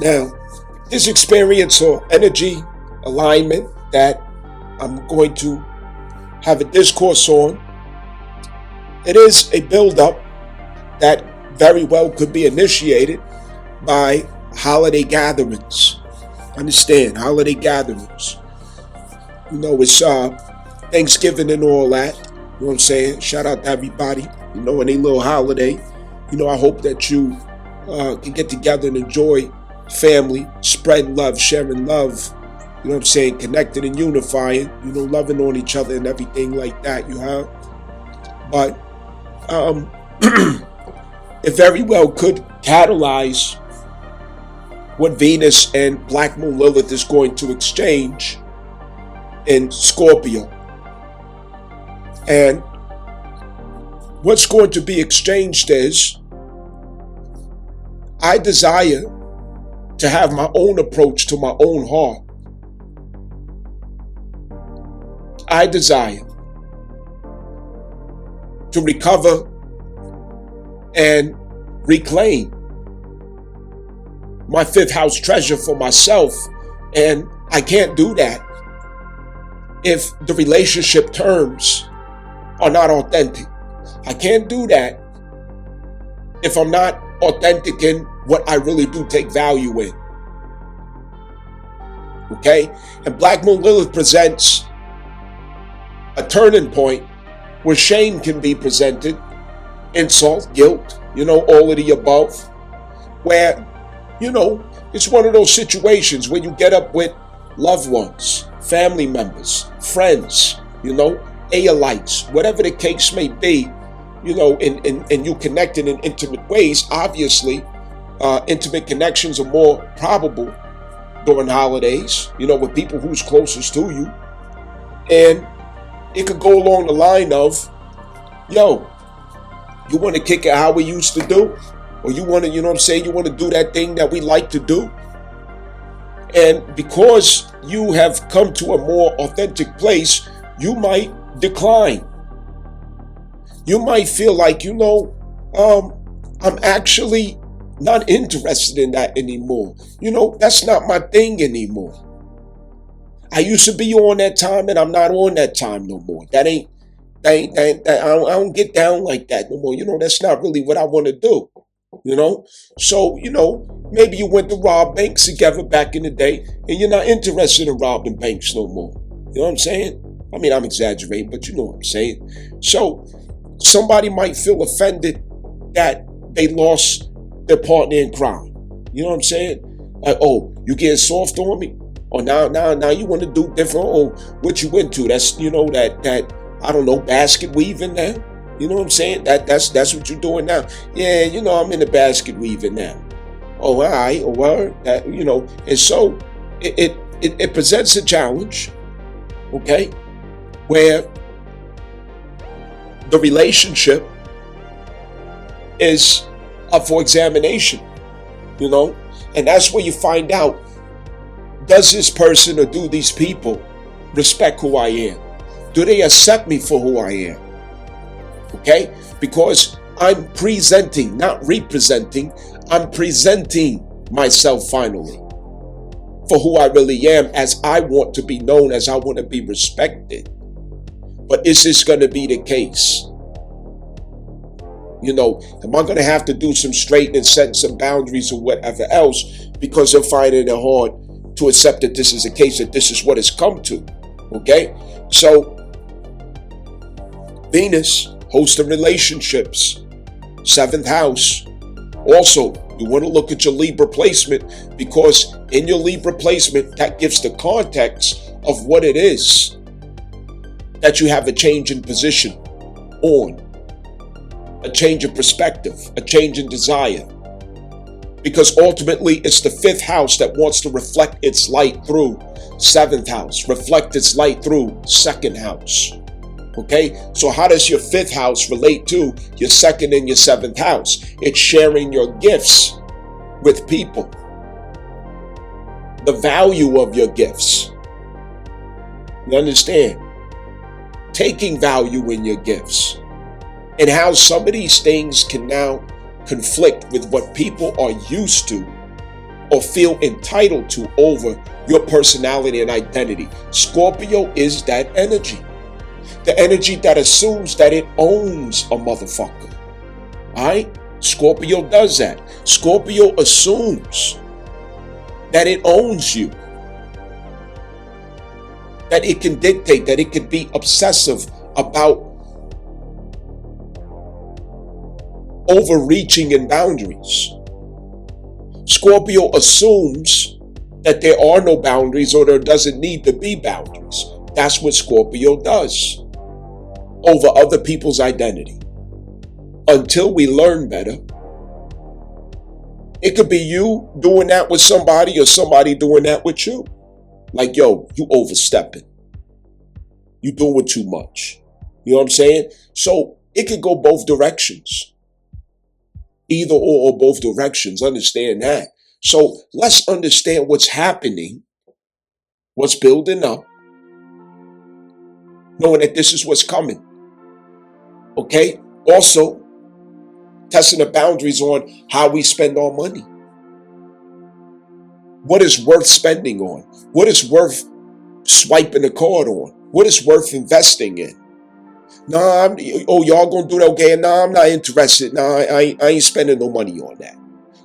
Now, this experience or energy alignment that I'm going to have a discourse on, it is a buildup that very well could be initiated by holiday gatherings. Understand, holiday gatherings. It's Thanksgiving and all that. You know what I'm saying? Shout out to everybody. Any little holiday. I hope that you can get together and enjoy family, spreading love, sharing love. You know what I'm saying? Connected and unifying. Loving on each other and everything like that. You have. But it very well could catalyze what Venus and Black Moon Lilith is going to exchange in Scorpio. And what's going to be exchanged is, I desire to have my own approach to my own heart. I desire to recover and reclaim my fifth house treasure for myself. And I can't do that if the relationship terms are not authentic. I can't do that if I'm not authentic in what I really do take value in. Okay? And Black Moon Lilith presents a turning point where shame can be presented, insult, guilt, all of the above, where, it's one of those situations where you get up with loved ones, family members, friends, Aelites, whatever the case may be, and you connected in intimate ways. Obviously, intimate connections are more probable during holidays, with people who's closest to you. And it could go along the line of, you want to kick it how we used to do? Or you want to, you want to do that thing that we like to do? And because you have come to a more authentic place, you might decline. You might feel like, I'm actually not interested in that anymore. That's not my thing anymore. I used to be on that time and I'm not on that time no more. I don't get down like that no more. That's not really what I want to do. So, maybe you went to rob banks together back in the day and you're not interested in robbing banks no more. You know what I'm saying? I mean, I'm exaggerating, but you know what I'm saying. So somebody might feel offended that they lost their partner in crime. You know what I'm saying? Like, oh, you getting soft on me? Or now you want to do different? Or what you into? That's, that I don't know, basket weaving now. You know what I'm saying? That's what you're doing now. Yeah, I'm in the basket weaving now. Oh, all right, or word. And so it presents a challenge, okay, where the relationship is up for examination, and that's where you find out, does this person or do these people respect who I am? Do they accept me for who I am? Okay? Because I'm presenting, not representing, I'm presenting myself finally for who I really am, as I want to be known, as I want to be respected. But is this going to be the case? Am I going to have to do some straightening, setting some boundaries or whatever else, because they're finding it hard to accept that this is the case, that this is what it's come to? Okay? So, Venus, host of relationships, 7th house. Also, you want to look at your Libra placement, because in your Libra placement, that gives the context of what it is that you have a change in position on, a change of perspective, a change in desire. Because ultimately, it's the 5th house that wants to reflect its light through 7th house, reflect its light through 2nd house. Okay, so how does your 5th house relate to your 2nd and your 7th house? It's sharing your gifts with people. The value of your gifts. You understand? Taking value in your gifts. And how some of these things can now conflict with what people are used to or feel entitled to over your personality and identity. Scorpio is that energy. The energy that assumes that it owns a motherfucker. Alright? Scorpio does that. Scorpio assumes that it owns you. That it can dictate, that it can be obsessive about overreaching in boundaries. Scorpio assumes that there are no boundaries or there doesn't need to be boundaries. That's what Scorpio does over other people's identity. Until we learn better, it could be you doing that with somebody or somebody doing that with you. Like, yo, you overstepping. You doing too much. You know what I'm saying? So it could go both directions. Either or both directions. Understand that. So let's understand what's happening, what's building up, knowing that this is what's coming. Okay? Also, testing the boundaries on how we spend our money. What is worth spending on? What is worth swiping the card on? What is worth investing in? Nah, y'all gonna do that? Okay, nah, I'm not interested. Nah, I ain't spending no money on that.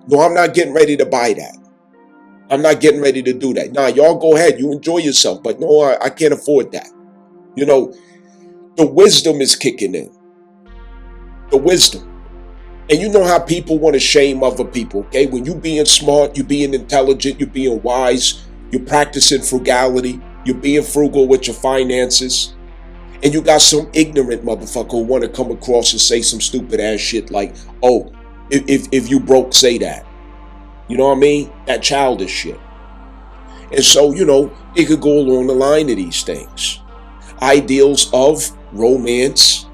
No, I'm not getting ready to buy that. I'm not getting ready to do that. Nah, y'all go ahead. You enjoy yourself. But no, I can't afford that. You know, the wisdom is kicking in. The wisdom. And you know how people want to shame other people, okay? When you being smart, you being intelligent, you being wise, you're practicing frugality, you're being frugal with your finances, and you got some ignorant motherfucker who want to come across and say some stupid ass shit like, oh, if you broke, say that. You know what I mean? That childish shit. And so, you know, it could go along the line of these things. Ideals of romance,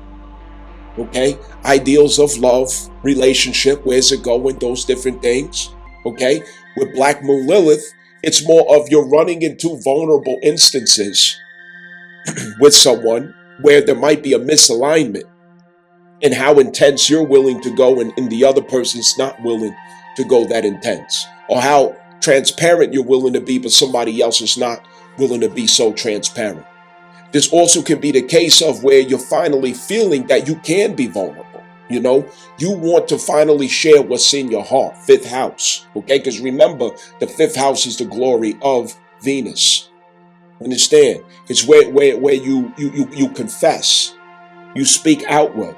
okay? Ideals of love, relationship, where's it going, those different things, okay? With Black Moon Lilith, it's more of you're running into vulnerable instances with someone where there might be a misalignment in how intense you're willing to go and the other person's not willing to go that intense, or how transparent you're willing to be, but somebody else is not willing to be so transparent. This also can be the case of where you're finally feeling that you can be vulnerable. You know, you want to finally share what's in your heart, fifth house, okay? Because remember, the fifth house is the glory of Venus. Understand? It's where you confess, you speak outward.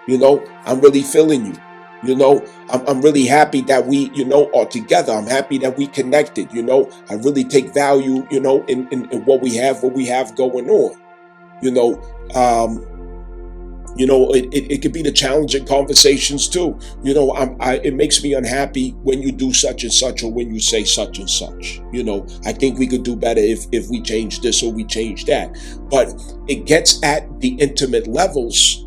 You know, I'm really feeling you. You know, I'm really happy that we, you know, are together. I'm happy that we connected. You know, I really take value, you know, in what we have going on. You know, it could be the challenging conversations too. You know, it makes me unhappy when you do such and such or when you say such and such. You know, I think we could do better if we change this or we change that. But it gets at the intimate levels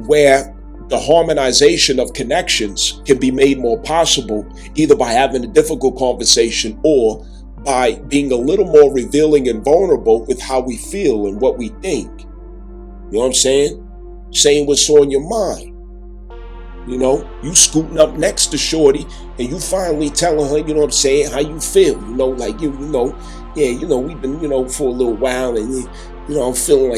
where the harmonization of connections can be made more possible, either by having a difficult conversation or by being a little more revealing and vulnerable with how we feel and what we think. You know what I'm saying? Saying what's on your mind. You know, you scooting up next to Shorty and you finally telling her, you know what I'm saying, how you feel. You know, like, you know, yeah, you know, we've been, you know, for a little while and, you know, I'm feeling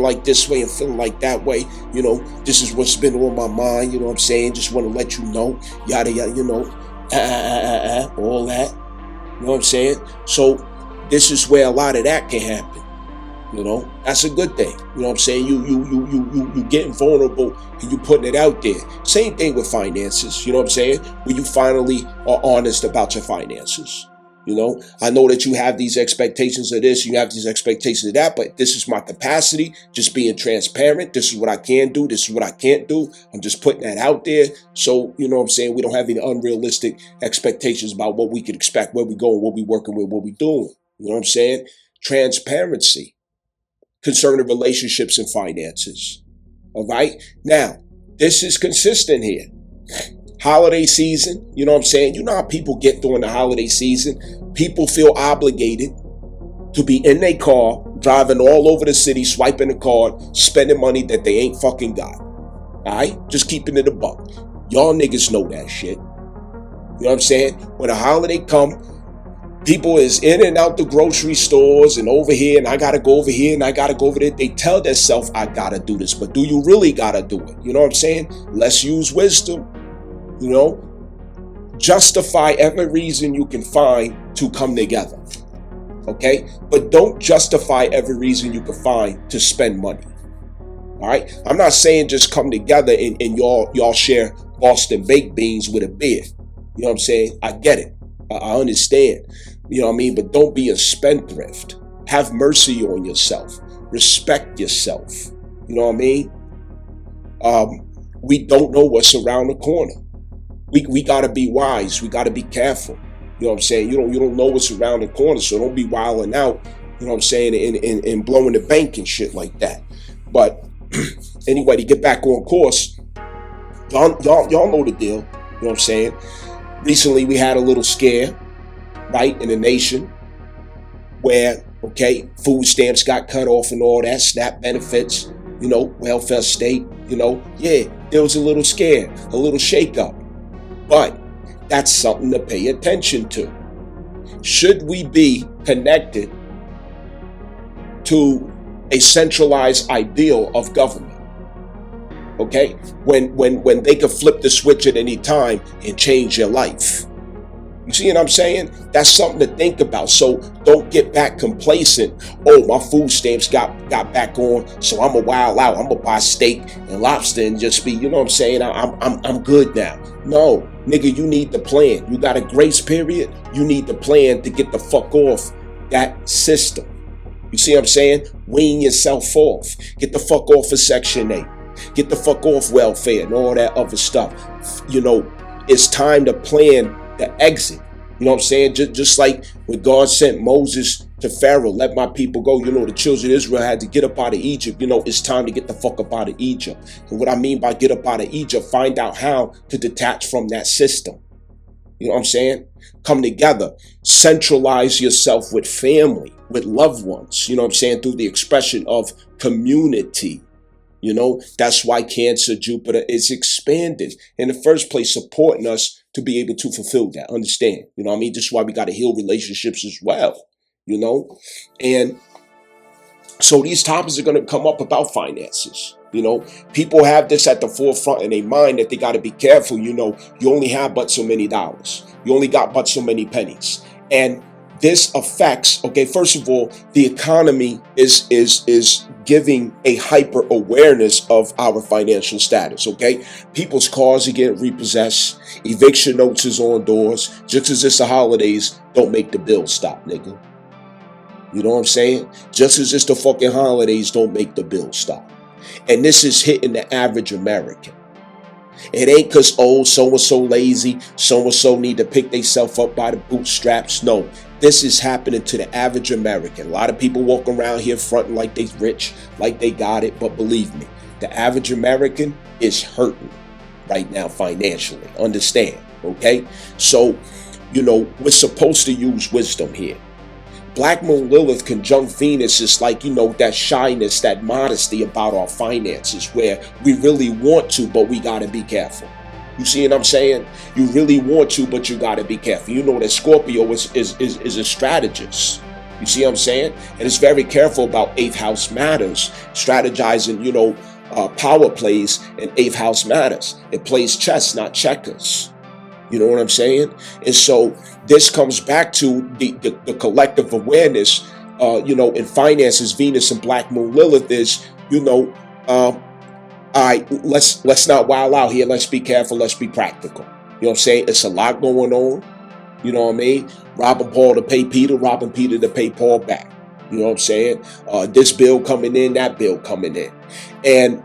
like this way and feeling like that way. You know, this is what's been on my mind. You know what I'm saying? Just want to let you know, yada, yada, you know, all that. You know what I'm saying? So this is where a lot of that can happen. You know, that's a good thing. You know what I'm saying? You getting vulnerable and you putting it out there. Same thing with finances. You know what I'm saying? When you finally are honest about your finances. You know, I know that you have these expectations of this, you have these expectations of that, but this is my capacity, just being transparent. This is what I can do. This is what I can't do. I'm just putting that out there. So, you know what I'm saying? We don't have any unrealistic expectations about what we could expect, where we going, what we working with, what we doing. You know what I'm saying? Transparency concerning relationships and finances. All right. Now, this is consistent here. Holiday season, you know what I'm saying? You know how people get during the holiday season? People feel obligated to be in their car, driving all over the city, swiping the card, spending money that they ain't fucking got. All right? Just keeping it a buck. Y'all niggas know that shit. You know what I'm saying? When a holiday come, people is in and out the grocery stores and over here, and I gotta go over here and I gotta go over there. They tell themselves, I gotta do this, but do you really gotta do it? You know what I'm saying? Let's use wisdom. You know, justify every reason you can find to come together. Okay? But don't justify every reason you can find to spend money. All right? I'm not saying just come together and y'all share Boston baked beans with a beer. You know what I'm saying? I get it. I understand. You know what I mean? But don't be a spendthrift. Have mercy on yourself. Respect yourself. You know what I mean? We don't know what's around the corner. We gotta be wise. We gotta be careful. You know what I'm saying? You don't know what's around the corner, so don't be wilding out. You know what I'm saying? And blowing the bank and shit like that. But anyway, to get back on course, y'all know the deal. You know what I'm saying? Recently, we had a little scare, right, in the nation where, okay, food stamps got cut off and all that, SNAP benefits, you know, welfare state, you know, yeah, there was a little scare, a little shakeup. But that's something to pay attention to. Should we be connected to a centralized ideal of government? Okay, when they could flip the switch at any time and change your life. You see what I'm saying? That's something to think about. So don't get back complacent. Oh, my food stamps got back on, so I'm a wild out. I'm gonna buy steak and lobster and just be, you know what I'm saying? I'm good now. No, nigga, you need the plan. You got a grace period. You need the plan to get the fuck off that system. You see what I'm saying? Wean yourself off. Get the fuck off of Section 8. Get the fuck off welfare and all that other stuff. You know, it's time to plan the exit. You know what I'm saying? Just like when God sent Moses to Pharaoh, let my people go. You know, the children of Israel had to get up out of Egypt. You know, it's time to get the fuck up out of Egypt. And what I mean by get up out of Egypt, find out how to detach from that system. You know what I'm saying? Come together. Centralize yourself with family, with loved ones. You know what I'm saying? Through the expression of community. You know, that's why Cancer Jupiter is expanded in the first place, supporting us to be able to fulfill that. Understand? You know what I mean? This is why we got to heal relationships as well, you know? And so these topics are going to come up about finances. You know, people have this at the forefront in their mind that they got to be careful. You know, you only have but so many dollars. You only got but so many pennies. And this affects, okay, first of all, the economy is giving a hyper awareness of our financial status, okay? People's cars are getting repossessed. Eviction notices on doors. Just as it's the holidays, don't make the bills stop, nigga. You know what I'm saying? Just as it's the fucking holidays, don't make the bills stop. And this is hitting the average American. It ain't because, oh, so-and-so lazy, so-and-so need to pick themselves up by the bootstraps. No, this is happening to the average American. A lot of people walk around here fronting like they rich, like they got it. But believe me, the average American is hurting right now financially. Understand, okay? So, you know, we're supposed to use wisdom here. Black Moon Lilith conjunct Venus is like, you know, that shyness, that modesty about our finances where we really want to, but we got to be careful. You see what I'm saying? You really want to, but you got to be careful. You know that Scorpio is a strategist. You see what I'm saying? And it's very careful about 8th house matters, strategizing, you know, power plays in 8th house matters. It plays chess, not checkers. You know what I'm saying? And so this comes back to the collective awareness, you know, in finances, Venus and Black Moon Lilith is, you know, all right, let's not wild out here. Let's be careful. Let's be practical. You know what I'm saying? It's a lot going on. You know what I mean? Robbing Paul to pay Peter, robbing Peter to pay Paul back. You know what I'm saying? This bill coming in, that bill coming in. And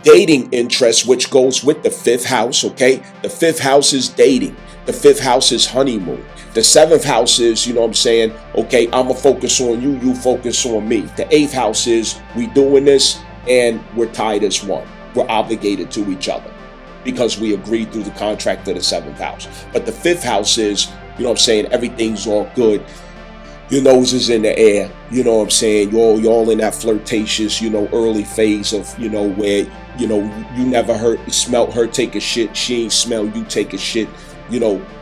dating interest, which goes with the 5th house, okay? The 5th house is dating. The 5th house is honeymoon. The 7th house is, you know what I'm saying, okay, I'm going to focus on you, you focus on me. The 8th house is we doing this and we're tied as one. We're obligated to each other because we agreed through the contract of the 7th house. But the 5th house is, you know what I'm saying, everything's all good. Your nose is in the air. You know what I'm saying? Y'all in that flirtatious, early phase of, where, you never smelt her take a shit. She ain't smell you take a shit.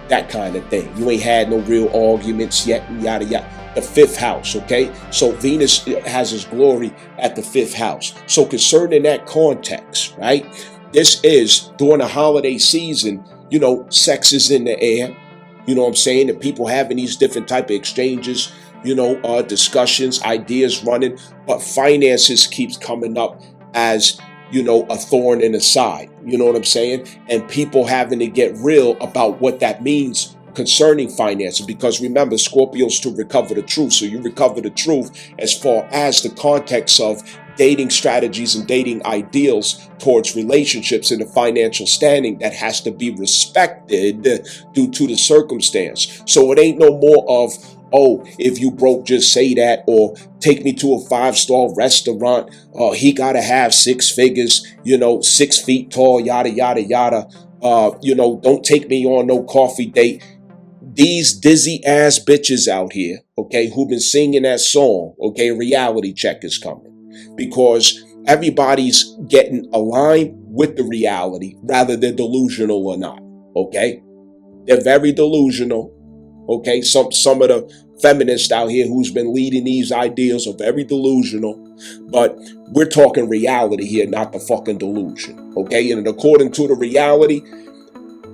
That kind of thing. You ain't had no real arguments yet, yada yada. The fifth house, okay? So Venus has its glory at the fifth house. So concerning that context, right? This is during the holiday season, sex is in the air. You know what I'm saying? And people having these different type of exchanges, discussions, ideas running, but finances keeps coming up as, a thorn in the side. You know what I'm saying? And people having to get real about what that means concerning finances, because remember, Scorpio's to recover the truth. So you recover the truth as far as the context of dating strategies and dating ideals towards relationships and the financial standing that has to be respected due to the circumstance. So it ain't no more of, oh, if you broke, just say that, or take me to a 5-star restaurant. He gotta have 6 figures, 6 feet tall, yada yada yada. Don't take me on no coffee date. These dizzy ass bitches out here, okay, who've been singing that song, okay, reality check is coming. Because everybody's getting aligned with the reality, rather they're delusional or not, okay? They're very delusional, okay? Some of the feminists out here who's been leading these ideals are very delusional, but we're talking reality here, not the fucking delusion, okay? And according to the reality,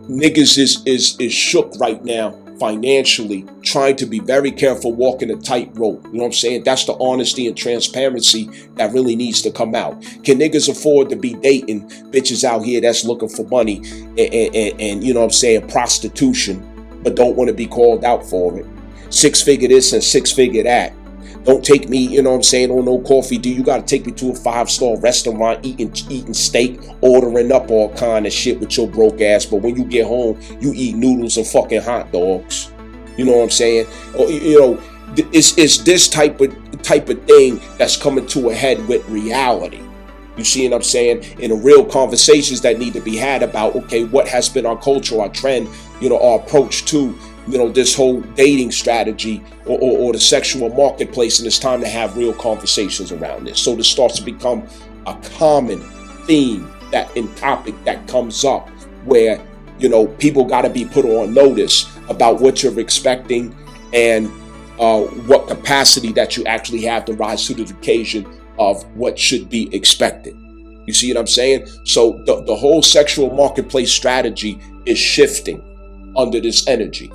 niggas is shook right now financially, trying to be very careful, walking a tightrope. You know what I'm saying? That's the honesty and transparency that really needs to come out. Can niggas afford to be dating bitches out here that's looking for money and you know what I'm saying, prostitution, but don't want to be called out for it? 6-figure this and 6-figure that. Don't take me, you know what I'm saying, on no coffee. You got to take me to a 5-star restaurant, eating steak, ordering up all kind of shit with your broke ass. But when you get home, you eat noodles and fucking hot dogs. You know what I'm saying? It's this type of thing that's coming to a head with reality. You see what I'm saying? In the real conversations that need to be had about, okay, what has been our culture, our trend, our approach to, this whole dating strategy or the sexual marketplace, and it's time to have real conversations around this. So this starts to become a common theme in topic that comes up where, people got to be put on notice about what you're expecting and what capacity that you actually have to rise to the occasion of what should be expected. You see what I'm saying? So the whole sexual marketplace strategy is shifting under this energy.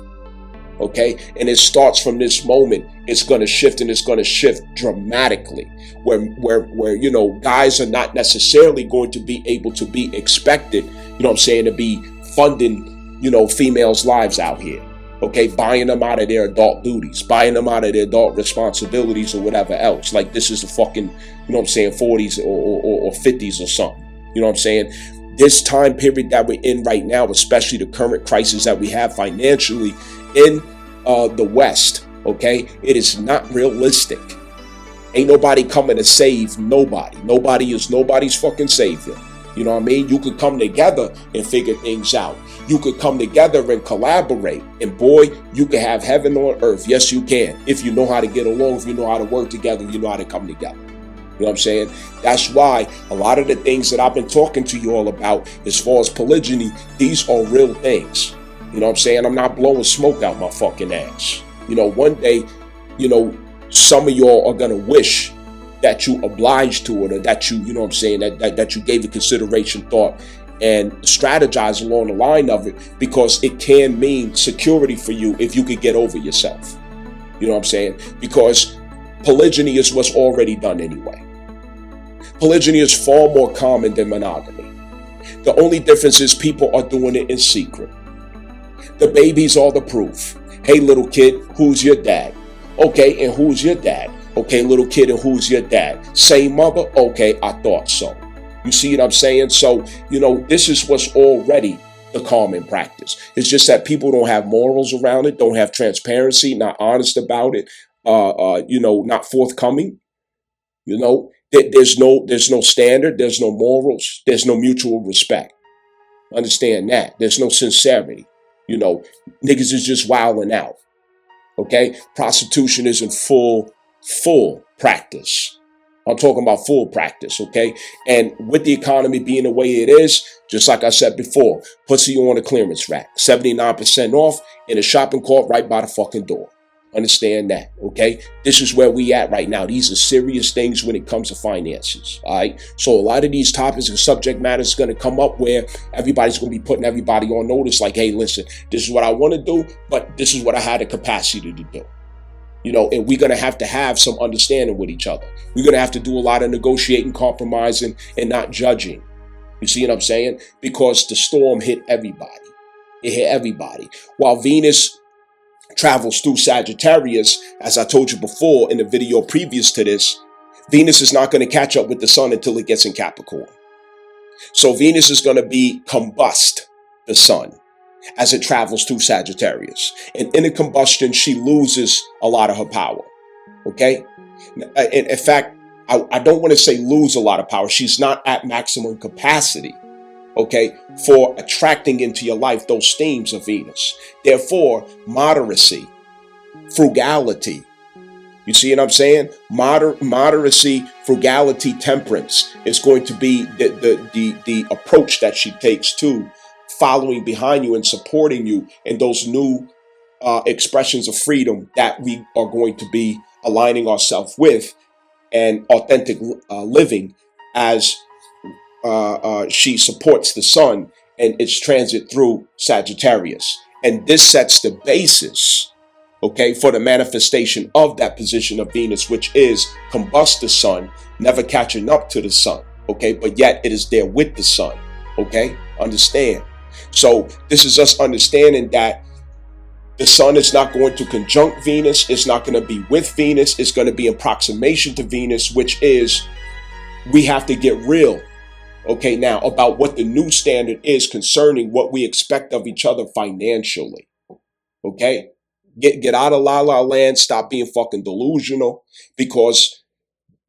Okay, and it starts from this moment. It's going to shift, and it's going to shift dramatically where guys are not necessarily going to be able to be expected, to be funding, females' lives out here. Okay, buying them out of their adult duties, buying them out of their adult responsibilities or whatever else. Like this is the fucking, 40s or 50s or something. You know what I'm saying? This time period that we're in right now, especially the current crisis that we have financially in the West, okay, it is not realistic. Ain't nobody coming to save nobody. Nobody is nobody's fucking savior. You know what I mean? You could come together and figure things out. You could come together and collaborate. And boy, you can have heaven on earth. Yes, you can. If you know how to get along, if you know how to work together, you know how to come together. You know what I'm saying? That's why a lot of the things that I've been talking to you all about as far as polygyny, these are real things. You know what I'm saying? I'm not blowing smoke out my fucking ass. One day, some of y'all are going to wish that you obliged to it, or that you, know what I'm saying, that you gave it consideration, thought, and strategize along the line of it, because it can mean security for you if you could get over yourself. You know what I'm saying? Because polygyny is what's already done anyway. Polygyny is far more common than monogamy. The only difference is people are doing it in secret. The babies are the proof. Hey, little kid, who's your dad? Okay, and who's your dad? Okay, little kid, and who's your dad? Same mother? Okay, I thought so. You see what I'm saying? So, this is what's already the common practice. It's just that people don't have morals around it, don't have transparency, not honest about it, not forthcoming. There's no standard, there's no morals, there's no mutual respect. Understand that. There's no sincerity. Niggas is just wilding out. Okay, prostitution is in full practice. I'm talking about full practice, okay? And with the economy being the way it is, just like I said before, pussy on a clearance rack, 79% off in a shopping cart right by the fucking door. Understand that, okay? This is where we at right now. These are serious things when it comes to finances, all right? So a lot of these topics and subject matters is going to come up where everybody's going to be putting everybody on notice like, hey, listen, this is what I want to do, but this is what I had the capacity to do. You know, and we're going to have some understanding with each other. We're going to have to do a lot of negotiating, compromising, and not judging. You see what I'm saying? Because the storm hit everybody. It hit everybody. While Venus travels through Sagittarius, as I told you before in the video previous to this, Venus is not going to catch up with the sun until it gets in Capricorn. So Venus is going to be combust the sun as it travels through Sagittarius. And in the combustion, she loses a lot of her power. Okay? In fact, I don't want to say lose a lot of power. She's not at maximum capacity, okay, for attracting into your life those themes of Venus. Therefore, moderacy, frugality, you see what I'm saying? Moderacy, frugality, temperance is going to be the approach that she takes to following behind you and supporting you in those new expressions of freedom that we are going to be aligning ourselves with, and authentic living as she supports the sun and its transit through Sagittarius. And this sets the basis, okay, for the manifestation of that position of Venus, which is combust the sun, never catching up to the sun, okay, but yet it is there with the sun, okay, understand. So this is us understanding that the sun is not going to conjunct Venus. It's not going to be with Venus. It's going to be in proximation to Venus, which is, we have to get real, okay, now about what the new standard is concerning what we expect of each other financially, okay? Get out of la la land. Stop being fucking delusional, because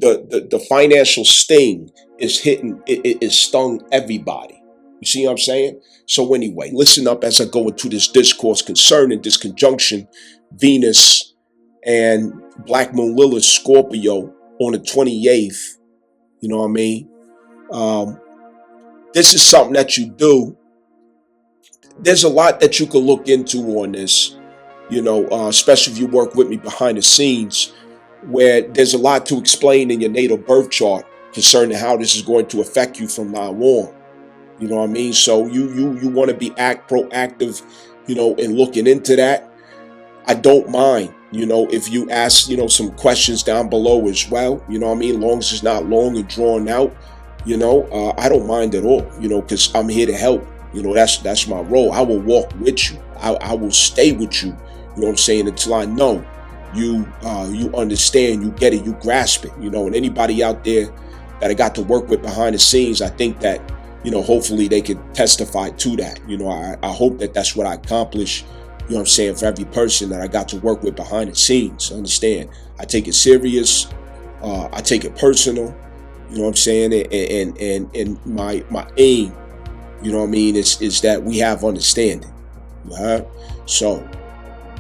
the financial sting is hitting, it is stung everybody. You see what I'm saying? So anyway, listen up as I go into this discourse concerning this conjunction, Venus and Black Moon Lilith Scorpio on the 28th. You know what I mean? This is something that you do. There's a lot that you can look into on this, you know, especially if you work with me behind the scenes, where there's a lot to explain in your natal birth chart concerning how this is going to affect you from now on. You know what I mean? So you want to be proactive, you know, in looking into that. I don't mind, you know, if you ask, you know, some questions down below as well. You know what I mean? Long as it's not long and drawn out, you know, I don't mind at all, you know, because I'm here to help. You know, that's my role. I will walk with you. I will stay with you. You know what I'm saying? Until I know you understand, you get it, you grasp it. You know, and anybody out there that I got to work with behind the scenes, I think that, you know, hopefully they can testify to that. You know, I hope that that's what I accomplish, you know what I'm saying, for every person that I got to work with behind the scenes. Understand, I take it serious. I take it personal. You know what I'm saying? And my aim, you know what I mean, is that we have understanding. So,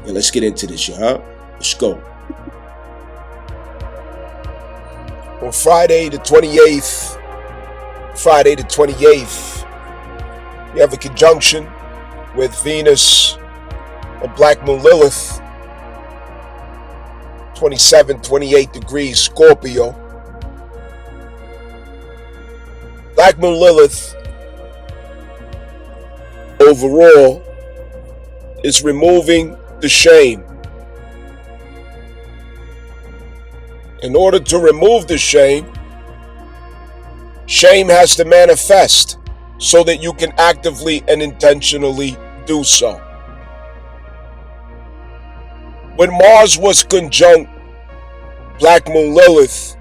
yeah, let's get into this, Let's go. On Friday the 28th, we have a conjunction with Venus and Black Moon Lilith, 27, 28 degrees Scorpio. Black Moon Lilith overall is removing the shame. In order to remove the shame, shame has to manifest so that you can actively and intentionally do so. When Mars was conjunct Black Moon Lilith,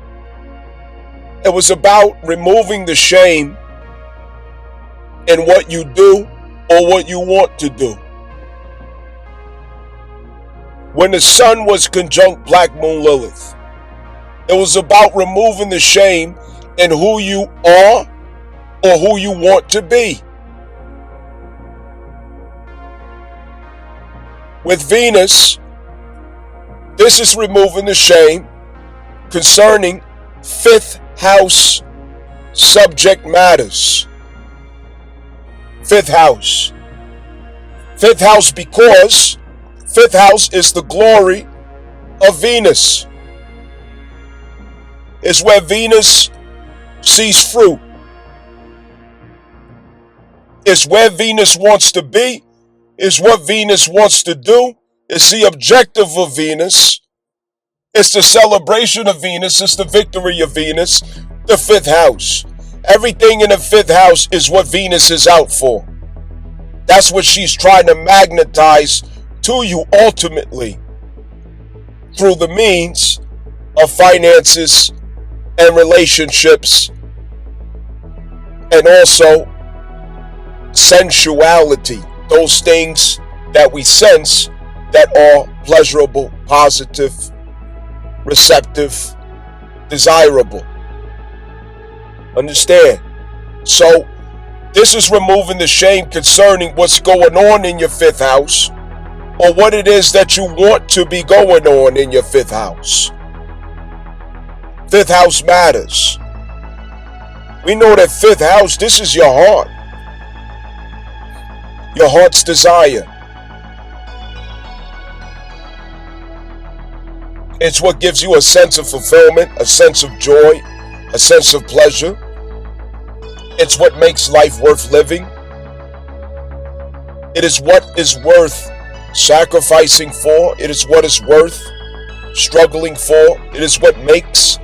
it was about removing the shame in what you do or what you want to do. When the Sun was conjunct Black Moon Lilith, it was about removing the shame in who you are or who you want to be. With Venus This is removing the shame concerning fifth house subject matters. Fifth house. Fifth house because fifth house is the glory of Venus. It's where Venus sees fruit. It's where Venus wants to be. It's what Venus wants to do. It's the objective of Venus. It's the celebration of Venus. It's the victory of Venus. The fifth house. Everything in the fifth house is what Venus is out for. That's what she's trying to magnetize to you ultimately through the means of finances and relationships and also sensuality. Those things that we sense that are pleasurable, positive, receptive, desirable. Understand? So this is removing the shame concerning what's going on in your fifth house or what it is that you want to be going on in your fifth house. Fifth house matters. We know that fifth house, this is your heart. Your heart's desire. It's what gives you a sense of fulfillment, a sense of joy, a sense of pleasure. It's what makes life worth living. It is what is worth sacrificing for. It is what is worth struggling for. It is what makes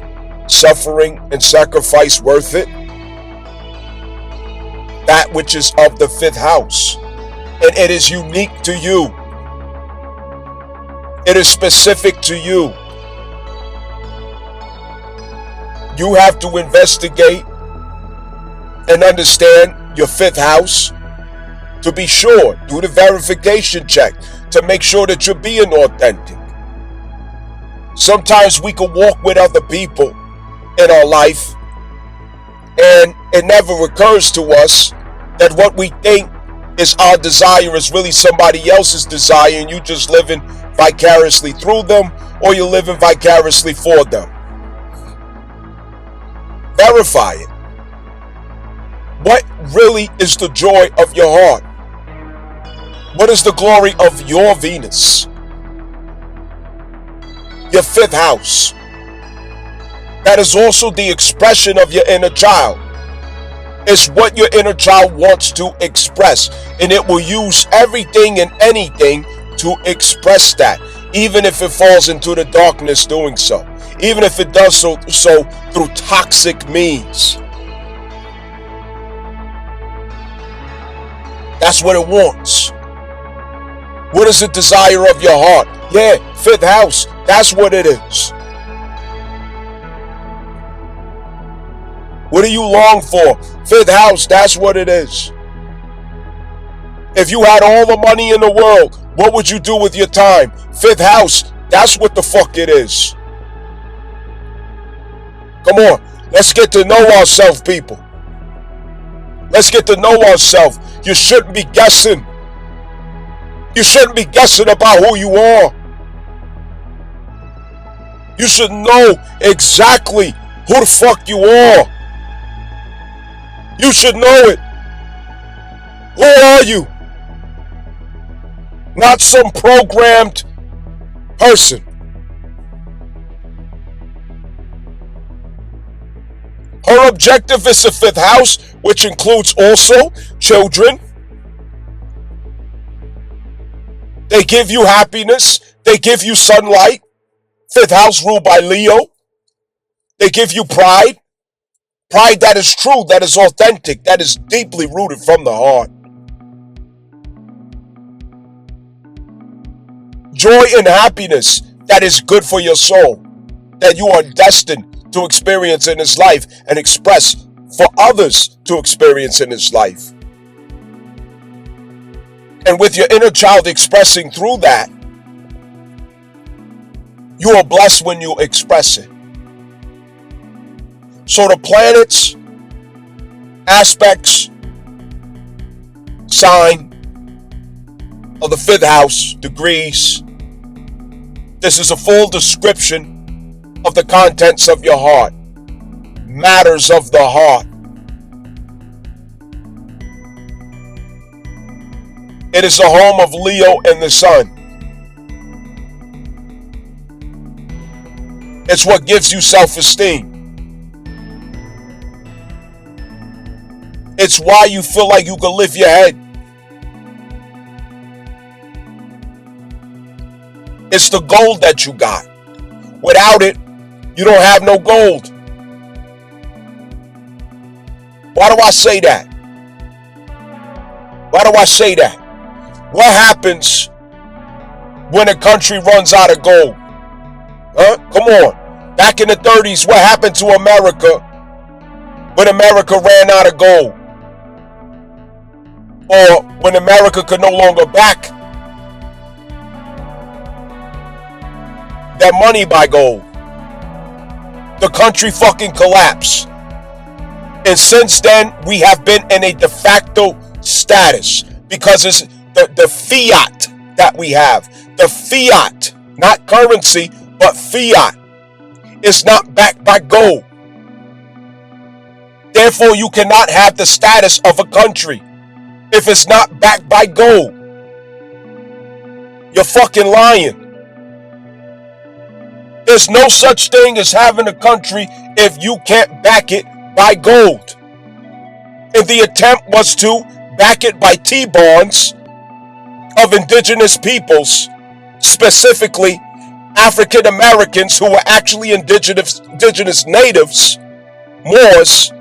suffering and sacrifice worth it. That which is of the fifth house. And it is unique to you. It is specific to you. You have to investigate and understand your fifth house to be sure. Do the verification check to make sure that you're being authentic. Sometimes we can walk with other people in our life and it never occurs to us that what we think is our desire is really somebody else's desire and you just living vicariously through them or you're living vicariously for them. Verify it. What really is the joy of your heart? What is the glory of your Venus? Your fifth house. That is also the expression of your inner child. It's what your inner child wants to express. And it will use everything and anything to express that. Even if it falls into the darkness doing so. Even if it does so through toxic means. That's what it wants. What is the desire of your heart? Yeah, fifth house. That's what it is. What do you long for? Fifth house, that's what it is. If you had all the money in the world, what would you do with your time? Fifth house, that's what the fuck it is. Come on, let's get to know ourselves, people. Let's get to know ourselves. You shouldn't be guessing. You shouldn't be guessing about who you are. You should know exactly who the fuck you are. You should know it. Who are you? Not some programmed person. Her objective is the fifth house, which includes also children. They give you happiness. They give you sunlight. Fifth house ruled by Leo. They give you pride. Pride that is true, that is authentic, that is deeply rooted from the heart. Joy and happiness that is good for your soul, that you are destined to experience in this life and express for others to experience in this life. And with your inner child expressing through that, you are blessed when you express it. So the planets, aspects, sign of the fifth house, degrees, This is a full description of the contents of your heart. Matters of the heart. It is the home of Leo and the sun. It's what gives you self-esteem. It's why you feel like you can lift your head. It's the gold that you got. Without it, you don't have no gold. Why do I say that? Why do I say that? What happens when a country runs out of gold? Huh? Come on. Back in the 30s, what happened to America when America ran out of gold? Or when America could no longer back that money by gold? The country fucking collapsed. And since then, we have been in a de facto status because it's the fiat that we have. The fiat, not currency, but fiat, is not backed by gold. Therefore, you cannot have the status of a country if it's not backed by gold. You're fucking lying. There's no such thing as having a country if you can't back it by gold. And the attempt was to back it by T-bonds of indigenous peoples, specifically African Americans who were actually indigenous natives, Moors,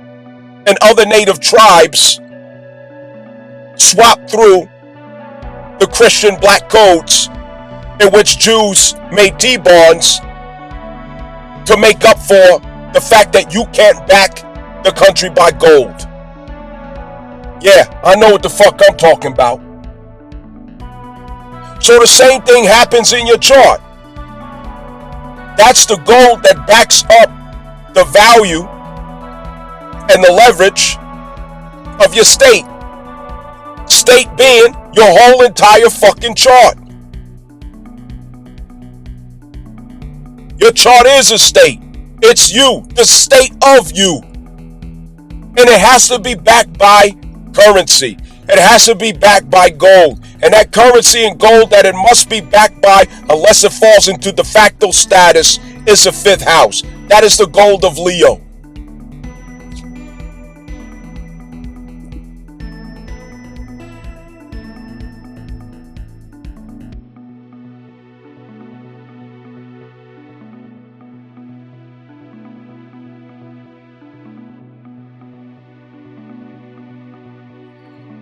and other native tribes swapped through the Christian black codes in which Jews made T-bonds to make up for the fact that you can't back the country by gold. Yeah, I know what the fuck I'm talking about. So the same thing happens in your chart. That's the gold that backs up the value and the leverage of your state. State being your whole entire fucking chart. Your chart is a state. It's you, the state of you. And it has to be backed by currency. It has to be backed by gold. And that currency and gold that it must be backed by, unless it falls into de facto status, is the fifth house. That is the gold of Leo.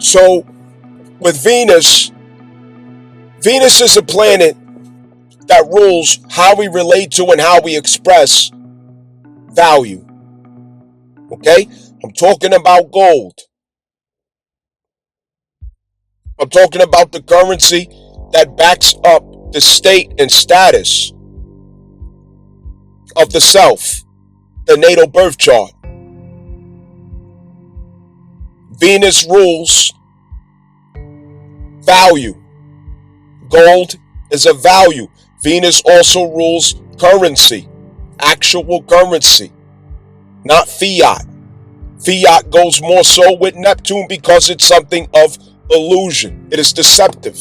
So, with Venus is a planet that rules how we relate to and how we express value. Okay? I'm talking about gold. I'm talking about the currency that backs up the state and status of the self, the natal birth chart. Venus rules value. Gold is a value. Venus also rules currency, actual currency, not fiat. Fiat goes more so with Neptune because it's something of illusion. It is deceptive.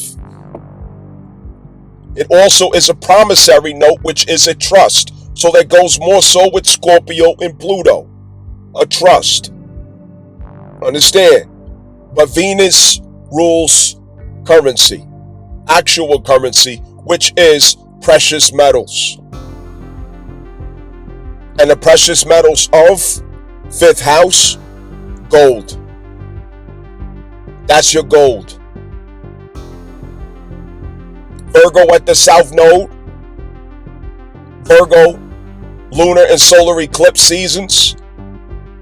It also is a promissory note, which is a trust. So that goes more so with Scorpio and Pluto, a trust. Understand? But Venus rules currency, actual currency, which is precious metals. And the precious metals of fifth house, gold. That's your gold. Virgo at the south node. Virgo, lunar and solar eclipse seasons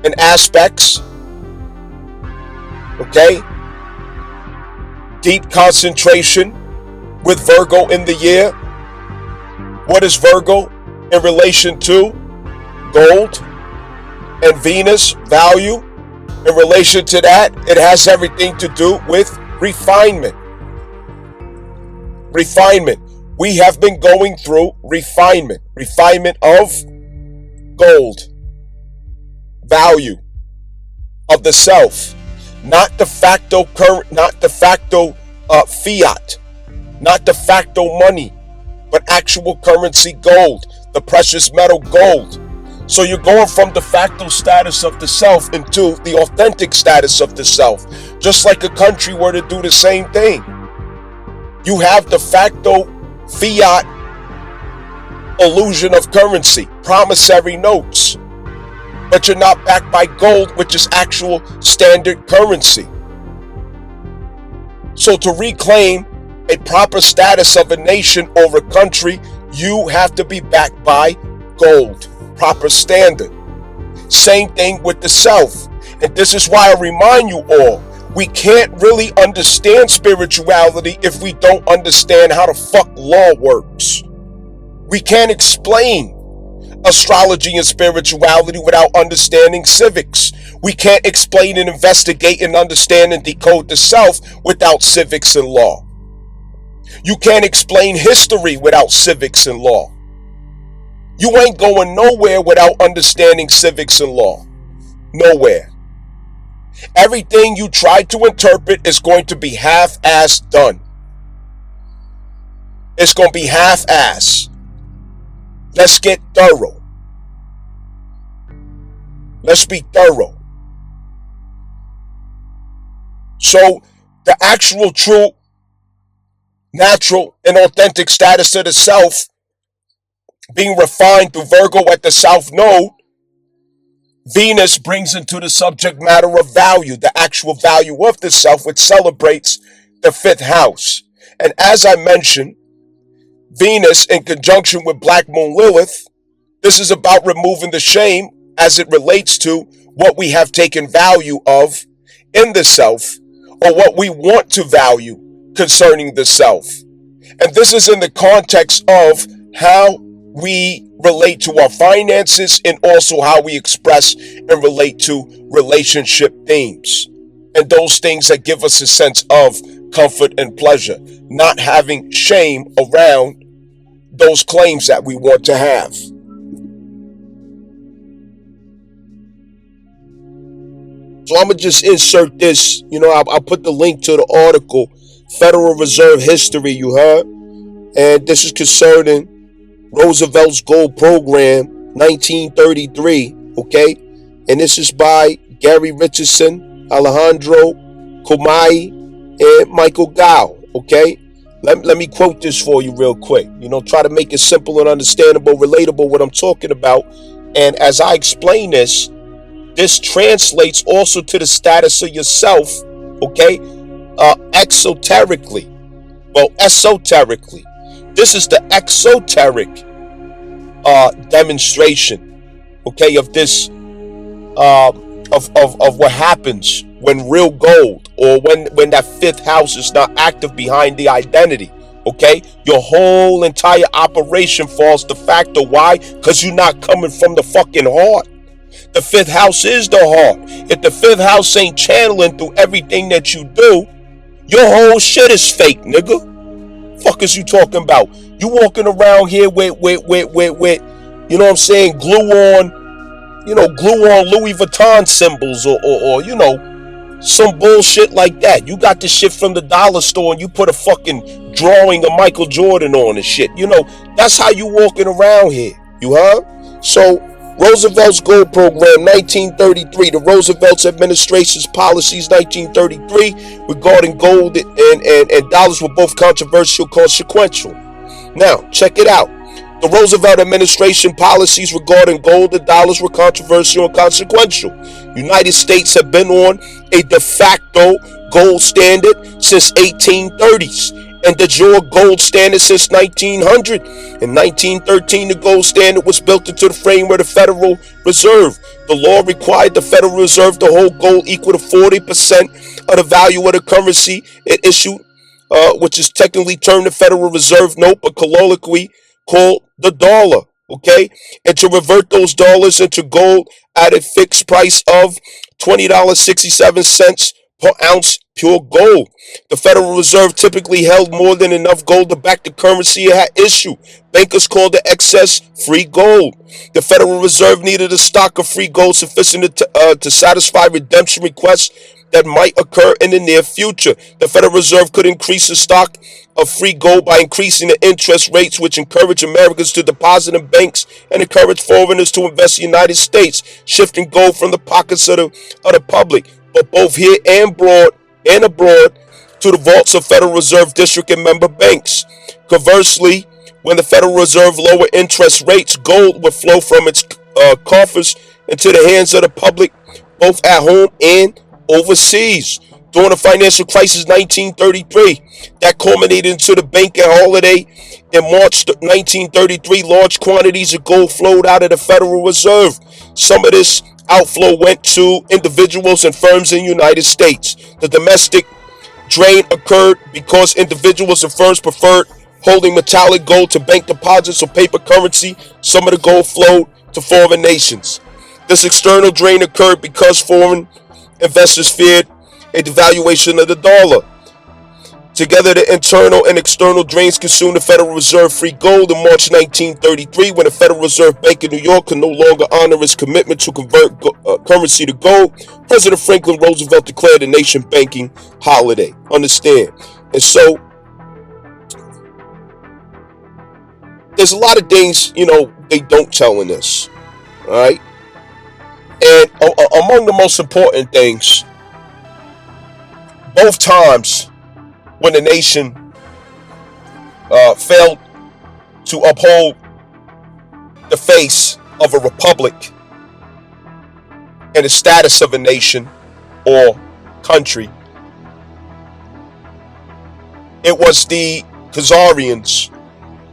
and aspects. Okay? Deep concentration with Virgo in the year. What is Virgo in relation to? Gold and Venus value. In relation to that, it has everything to do with refinement. Refinement. We have been going through refinement of gold, value of the self, not de facto current, not de facto fiat, not de facto money, but actual currency gold, the precious metal gold. So you're going from de facto status of the self into the authentic status of the self, just like a country were to do the same thing. You have de facto fiat illusion of currency, promissory notes, but you're not backed by gold, which is actual standard currency. So to reclaim a proper status of a nation or a country, you have to be backed by gold, proper standard. Same thing with the self. And this is why I remind you all, we can't really understand spirituality if we don't understand how the fuck law works. We can't explain astrology and spirituality without understanding civics. We can't explain and investigate and understand and decode the self without civics and law. You can't explain history without civics and law. You ain't going nowhere without understanding civics and law. Nowhere. Everything you try to interpret is going to be half-assed done. It's going to be half-assed. Let's get thorough. Let's be thorough. So the actual, true, natural, and authentic status of the self being refined through Virgo at the South Node, Venus brings into the subject matter of value, the actual value of the self, which celebrates the 5th house. And as I mentioned, Venus in conjunction with Black Moon Lilith, this is about removing the shame as it relates to what we have taken value of in the self, or what we want to value concerning the self. And this is in the context of how we relate to our finances and also how we express and relate to relationship themes and those things that give us a sense of comfort and pleasure, not having shame around those claims that we want to have. So I'm going to just insert this, I'll put the link to the article, Federal Reserve History, you heard? And this is concerning Roosevelt's Gold Program, 1933, okay? And this is by Gary Richardson, Alejandro Comay, and Michael Gow, okay? Let me quote this for you real quick. Try to make it simple and understandable, relatable, what I'm talking about. And as I explain this translates also to the status of yourself, okay? Esoterically. This is the exoteric demonstration, okay, of this, of what happens when real gold, or when that 5th house is not active behind the identity, okay? Your whole entire operation falls de facto. Why? Because you're not coming from the fucking heart. The 5th house is the heart. If the 5th house ain't channeling through everything that you do, your whole shit is fake, nigga. Fuck is you talking about? You walking around here with you know what I'm saying, glue on Louis Vuitton symbols or some bullshit like that. You got the shit from the dollar store and you put a fucking drawing of Michael Jordan on and shit. That's how you walking around here. You heard? So Roosevelt's Gold Program, 1933. The Roosevelt's administration's policies, 1933, regarding gold and dollars were both controversial, consequential. Now, check it out. The Roosevelt administration policies regarding gold and dollars were controversial and consequential. United States have been on a de facto gold standard since 1830s and de jure gold standard since 1900. In 1913, the gold standard was built into the framework of the Federal Reserve. The law required the Federal Reserve to hold gold equal to 40% of the value of the currency it issued, which is technically termed the Federal Reserve note, but colloquially called the dollar, okay? And to revert those dollars into gold at a fixed price of $20.67 per ounce pure gold. The Federal Reserve typically held more than enough gold to back the currency it had issued. Bankers called the excess free gold. The Federal Reserve needed a stock of free gold sufficient to satisfy redemption requests that might occur in the near future. The Federal Reserve could increase the stock of free gold by increasing the interest rates, which encourage Americans to deposit in banks and encourage foreigners to invest in the United States, shifting gold from the pockets of the public, but both here and abroad, to the vaults of Federal Reserve district and member banks. Conversely, when the Federal Reserve lowered interest rates, gold would flow from its coffers into the hands of the public, both at home and overseas. During the financial crisis 1933, that culminated into the banking holiday in March 1933, large quantities of gold flowed out of the Federal Reserve. Some of this outflow went to individuals and firms in the United States. The domestic drain occurred because individuals and firms preferred holding metallic gold to bank deposits or paper currency. Some of the gold flowed to foreign nations. This external drain occurred because foreign investors feared a devaluation of the dollar. Together, the internal and external drains consumed the Federal Reserve free gold in March 1933, when the Federal Reserve Bank of New York could no longer honor its commitment to convert currency to gold. President Franklin Roosevelt declared the nation banking holiday. Understand? And so, there's a lot of things, they don't tell in this. All right? And among the most important things, both times when the nation failed to uphold the face of a republic and the status of a nation or country, it was the Khazarians,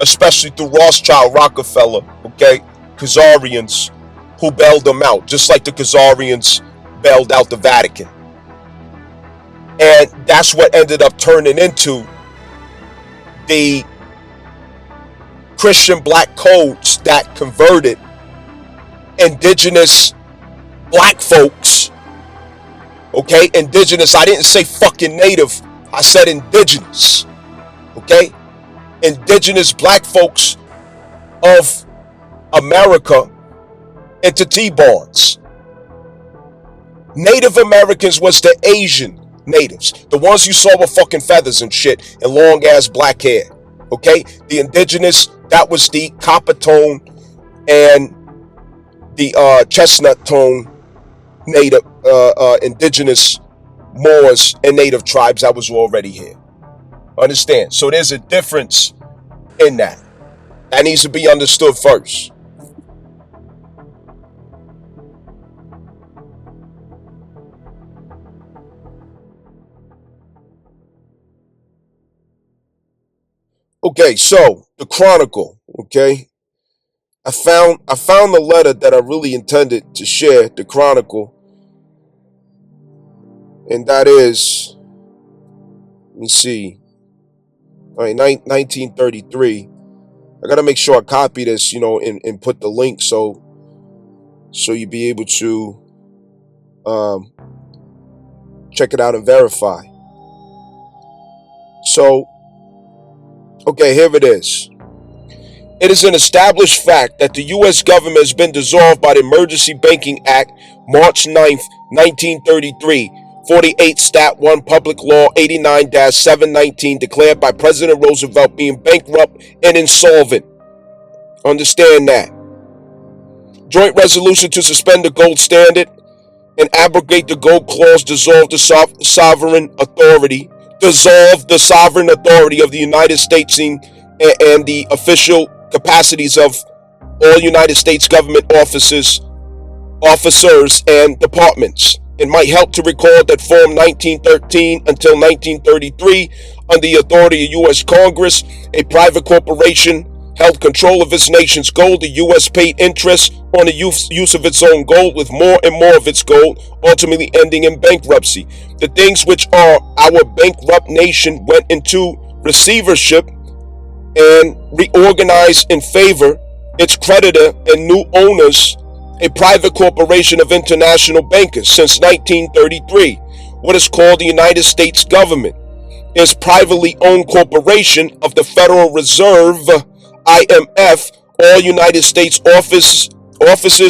especially through Rothschild, Rockefeller, Khazarians, who bailed them out, just like the Khazarians bailed out the Vatican. And that's what ended up turning into the Christian black codes that converted indigenous black folks. Indigenous, I didn't say fucking native, I said indigenous. Indigenous black folks of America into T-bonds. Native Americans was the Asian natives, the ones you saw with fucking feathers and shit and long ass black hair. The indigenous, that was the copper tone and the chestnut tone native indigenous Moors and native tribes that was already here. Understand? So there's a difference in that. That needs to be understood first. So the Chronicle, I found the letter that I really intended to share, the Chronicle, and that is, let me see, all right, 1933. I gotta make sure I copy this, and put the link so you be able to check it out and verify. So, here it is. It is an established fact that the U.S. government has been dissolved by the Emergency Banking Act, March 9th, 1933, 48 Stat 1 Public Law 89-719, declared by President Roosevelt being bankrupt and insolvent. Understand that. Joint resolution to suspend the gold standard and abrogate the gold clause, dissolve the sovereign authority of the United States and the official capacities of all United States government officers and departments. It might help to recall that from 1913 until 1933, under the authority of U.S. Congress, a private corporation held control of its nation's gold. The U.S. paid interest on the use of its own gold, with more and more of its gold ultimately ending in bankruptcy. The things which are our bankrupt nation went into receivership and reorganized in favor its creditor and new owners, a private corporation of international bankers, since 1933. what is called the United States government, is privately owned corporation of the Federal Reserve, IMF. All United States offices,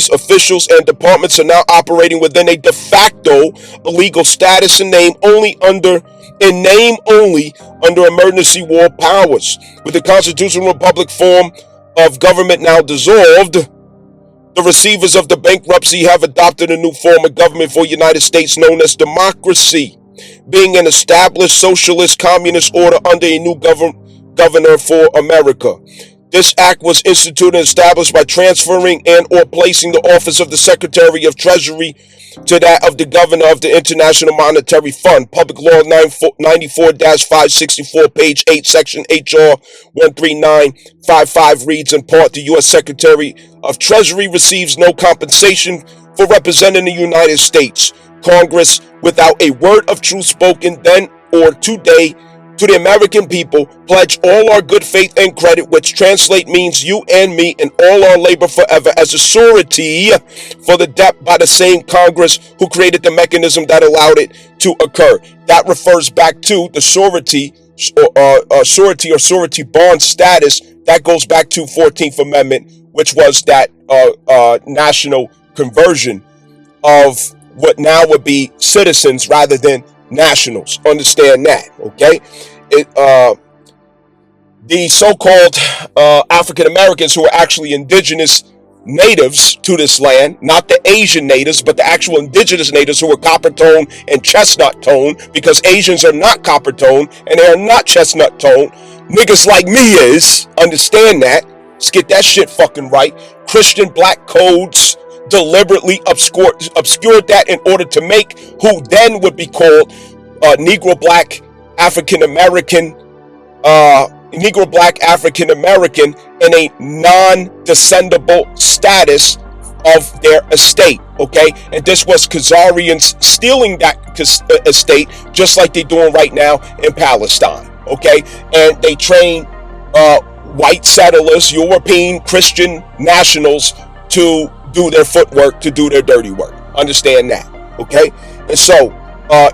officials, and departments are now operating within a de facto illegal status in name only under emergency war powers. With the constitutional republic form of government now dissolved, the receivers of the bankruptcy have adopted a new form of government for the United States known as democracy, being an established socialist communist order under a new governor for America. This act was instituted and established by transferring and or placing the office of the Secretary of Treasury to that of the Governor of the International Monetary Fund. Public Law 94-564, page 8, Section HR 13955 reads in part, the U.S. Secretary of Treasury receives no compensation for representing the United States Congress without a word of truth spoken then or today to the American people, pledge all our good faith and credit, which translate means you and me and all our labor forever, as a surety for the debt by the same Congress who created the mechanism that allowed it to occur. That refers back to the surety or surety bond status. That goes back to 14th Amendment, which was that national conversion of what now would be citizens rather than nationals. Understand that, okay? The so-called African Americans who are actually indigenous natives to this land, not the Asian natives, but the actual indigenous natives who are copper tone and chestnut tone, because Asians are not copper tone and they are not chestnut tone. Niggas like me is. Understand that. Let's get that shit fucking right. Christian black codes deliberately obscured that in order to make who then would be called Negro black African American in a non-descendable status of their estate, okay? And this was Khazarians stealing that estate, just like they're doing right now in Palestine, okay? And they train white settlers, European Christian nationals, to do their footwork, to do their dirty work. Understand that, okay? And so,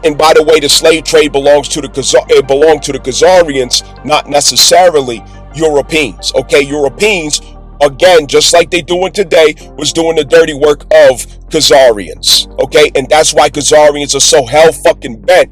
and by the way, the slave trade belonged to the Khazarians, not necessarily Europeans. Okay, Europeans, again, just like they doing today, was doing the dirty work of Khazarians. Okay, and that's why Khazarians are so hell fucking bent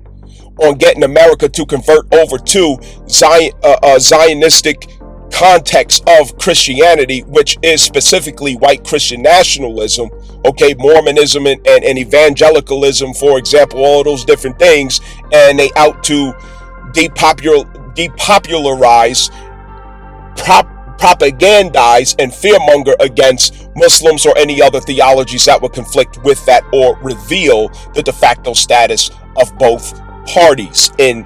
on getting America to convert over to Zionistic context of Christianity, which is specifically white Christian nationalism, okay, Mormonism and evangelicalism, for example, all of those different things, and they out to depopularize, propagandize, and fearmonger against Muslims or any other theologies that would conflict with that or reveal the de facto status of both parties in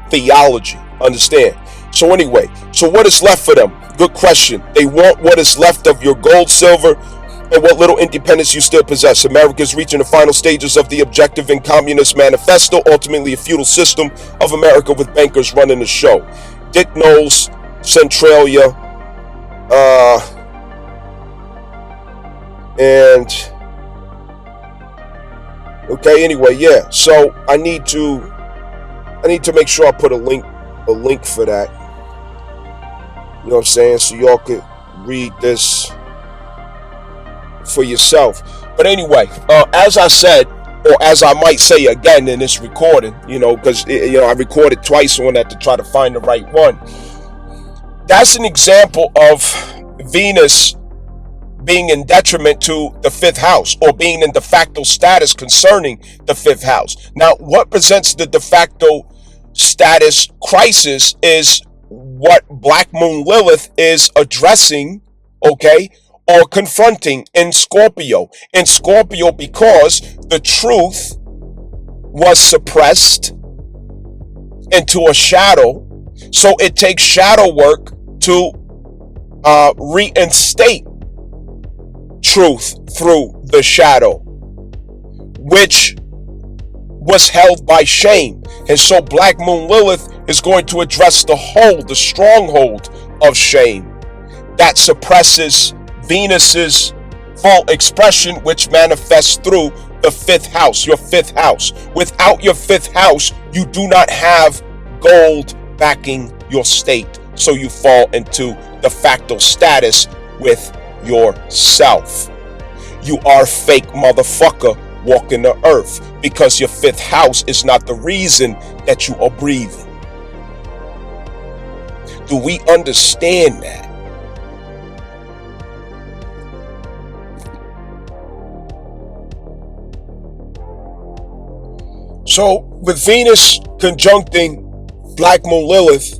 theology. Understand? So anyway, so what is left for them? Good question. They want what is left of your gold, silver, and what little independence you still possess. America is reaching the final stages of the objective and communist manifesto, ultimately a feudal system of America with bankers running the show. Dick Knowles, Centralia, and okay, anyway, yeah. So I need to make sure I put a link for that. You know what I'm saying? So y'all could read this for yourself. But anyway, as I said, or as I might say again in this recording, you know, because I recorded twice on that to try to find the right one. That's an example of Venus being in detriment to the fifth house, or being in de facto status concerning the fifth house. Now, what presents the de facto status crisis is what Black Moon Lilith is addressing, okay, or confronting in Scorpio. In Scorpio, because the truth was suppressed into a shadow, so it takes shadow work to reinstate truth through the shadow, which was held by shame. And so Black Moon Lilith is going to address the stronghold of shame that suppresses Venus's full expression, which manifests through The fifth house, your fifth house. Without your fifth house, you do not have gold backing your state. So you fall into de facto status with yourself. You are fake motherfucker walking the earth because your fifth house is not the reason that you are breathing. Do we understand that? So with Venus conjuncting Black Moon Lilith,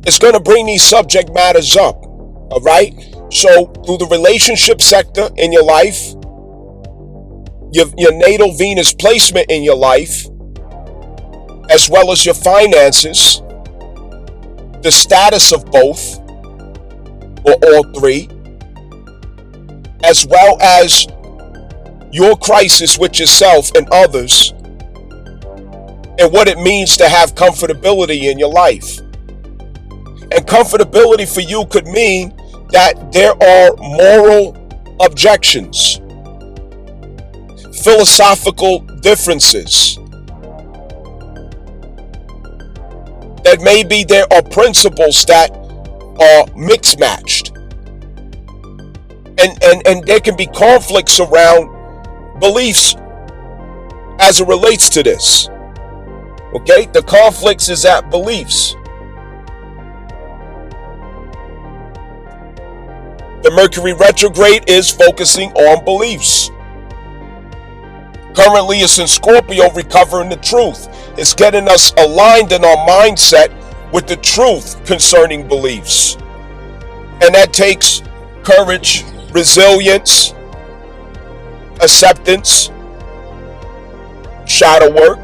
it's going to bring these subject matters up, all right? So through the relationship sector in your life, your natal Venus placement in your life, as well as your finances, the status of both, or all three, as well as your crisis with yourself and others, and what it means to have comfortability in your life. And comfortability for you could mean that there are moral objections, philosophical differences, that maybe there are principles that are mixed matched, and there can be conflicts around beliefs as it relates to this. Okay, the conflicts is at beliefs. The Mercury retrograde is focusing on beliefs. Currently, it's in Scorpio, recovering the truth. It's getting us aligned in our mindset with the truth concerning beliefs. And that takes courage, resilience, acceptance, shadow work.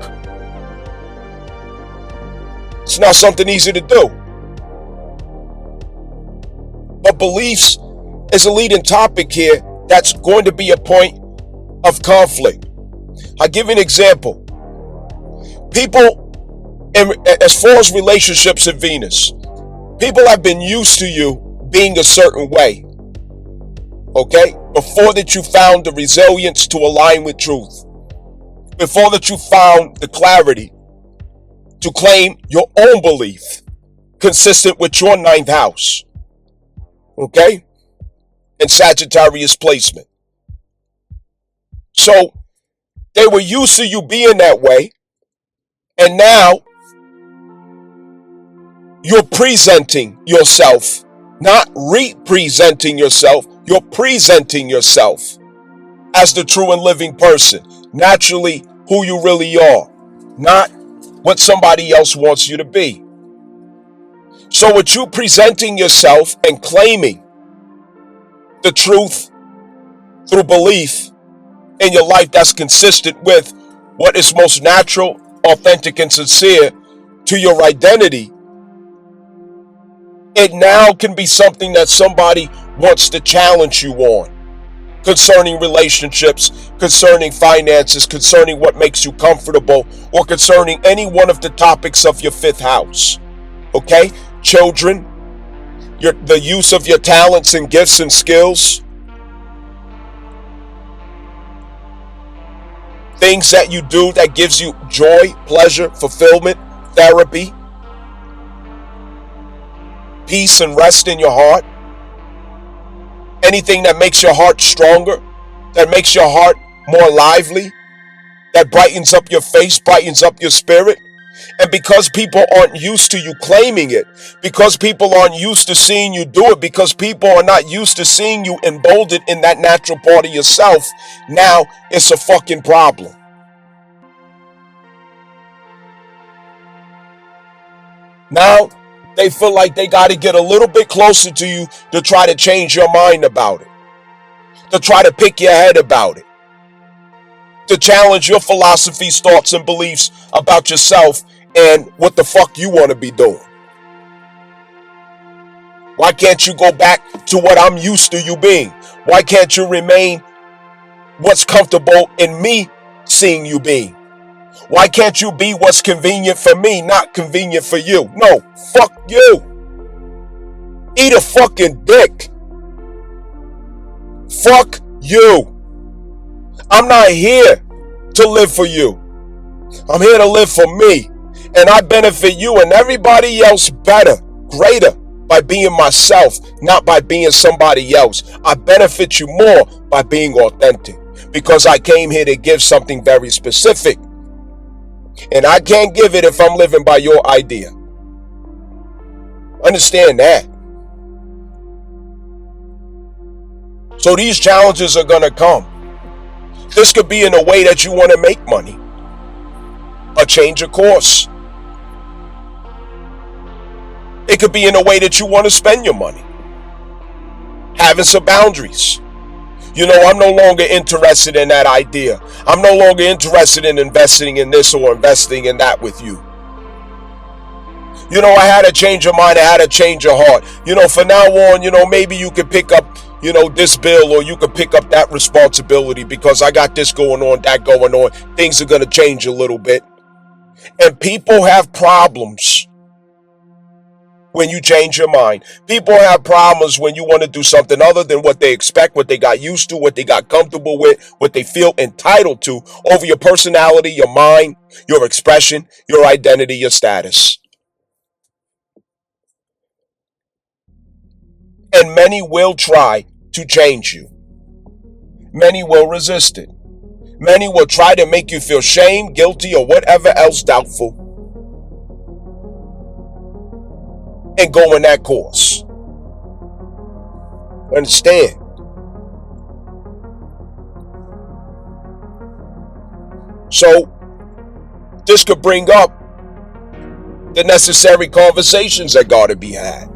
It's not something easy to do. But beliefs is a leading topic here that's going to be a point of conflict. I'll give you an example. People, as far as relationships in Venus, people have been used to you being a certain way. Okay? Before that you found the resilience to align with truth. Before that you found the clarity to claim your own belief consistent with your ninth house. Okay? And Sagittarius placement. So they were used to you being that way, and now you're presenting yourself, not representing yourself, you're presenting yourself as the true and living person, naturally who you really are, not what somebody else wants you to be. So with you presenting yourself and claiming the truth through belief in your life that's consistent with what is most natural, authentic, and sincere to your identity, it now can be something that somebody wants to challenge you on concerning relationships, concerning finances, concerning what makes you comfortable, or concerning any one of the topics of your fifth house. Okay? Children, the use of your talents and gifts and skills, things that you do that gives you joy, pleasure, fulfillment, therapy, peace and rest in your heart. Anything that makes your heart stronger, that makes your heart more lively, that brightens up your face, brightens up your spirit. And because people aren't used to you claiming it, because people aren't used to seeing you do it, because people are not used to seeing you emboldened in that natural part of yourself, now it's a fucking problem. Now they feel like they got to get a little bit closer to you to try to change your mind about it, to try to pick your head about it, to challenge your philosophies, thoughts, and beliefs about yourself and what the fuck you want to be doing. Why can't you go back to what I'm used to you being? Why can't you remain what's comfortable in me seeing you being? Why can't you be what's convenient for me, not convenient for you? No, fuck you. Eat a fucking dick. Fuck you. I'm not here to live for you. I'm here to live for me. And I benefit you and everybody else better, greater, by being myself, not by being somebody else. I benefit you more by being authentic, because I came here to give something very specific. And I can't give it if I'm living by your idea. Understand that. So these challenges are going to come. This could be in a way that you want to make money, a change of course. It could be in a way that you want to spend your money, having some boundaries. You know, I'm no longer interested in that idea. I'm no longer interested in investing in this or investing in that with you. You know, I had a change of mind. I had a change of heart. You know, from now on, you know, maybe you could pick up, you know, this bill, or you could pick up that responsibility, because I got this going on, that going on. Things are going to change a little bit. And people have problems when you change your mind. People have problems when you want to do something other than what they expect, what they got used to, what they got comfortable with, what they feel entitled to over your personality, your mind, your expression, your identity, your status. And many will try to change you. Many will resist it. Many will try to make you feel shame, guilty, or whatever else doubtful, and go in that course. Understand? So this could bring up the necessary conversations that got to be had.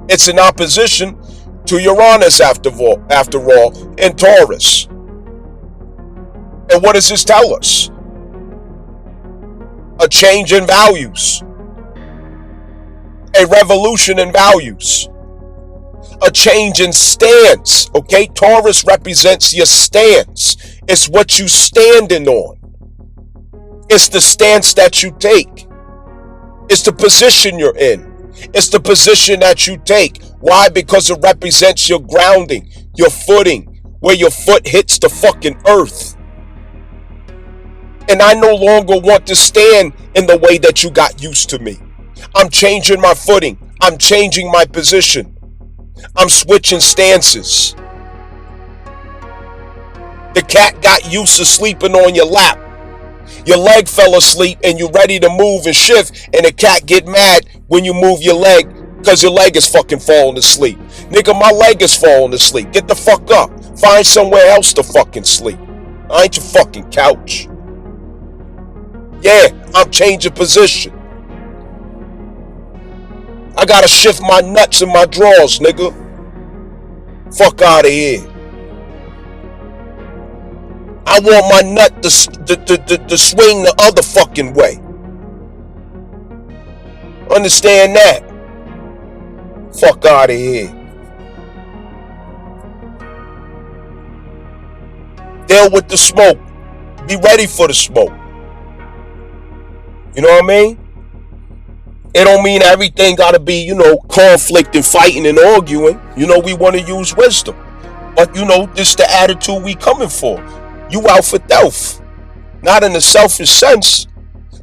It's in opposition to Uranus after all, in Taurus. And what does this tell us? A change in values. A revolution in values. A change in stance. Okay, Taurus represents your stance. It's what you standing on. It's the stance that you take. It's the position you're in. It's the position that you take. Why? Because it represents your grounding, your footing, where your foot hits the fucking earth. And I no longer want to stand in the way that you got used to me. I'm changing my footing. I'm changing my position. I'm switching stances. The cat got used to sleeping on your lap. Your leg fell asleep and you're ready to move and shift, and the cat get mad when you move your leg because your leg is fucking falling asleep. Nigga, my leg is falling asleep. Get the fuck up. Find somewhere else to fucking sleep. I ain't your fucking couch. Yeah, I'm changing position. I gotta shift my nuts in my drawers, nigga. Fuck out of here. I want my nut to swing the other fucking way. Understand that? Fuck out of here. Deal with the smoke. Be ready for the smoke. You know what I mean? It don't mean everything gotta be, you know, conflict and fighting and arguing. You know, we want to use wisdom. But, you know, this is the attitude we coming for. You out for self. Not in a selfish sense,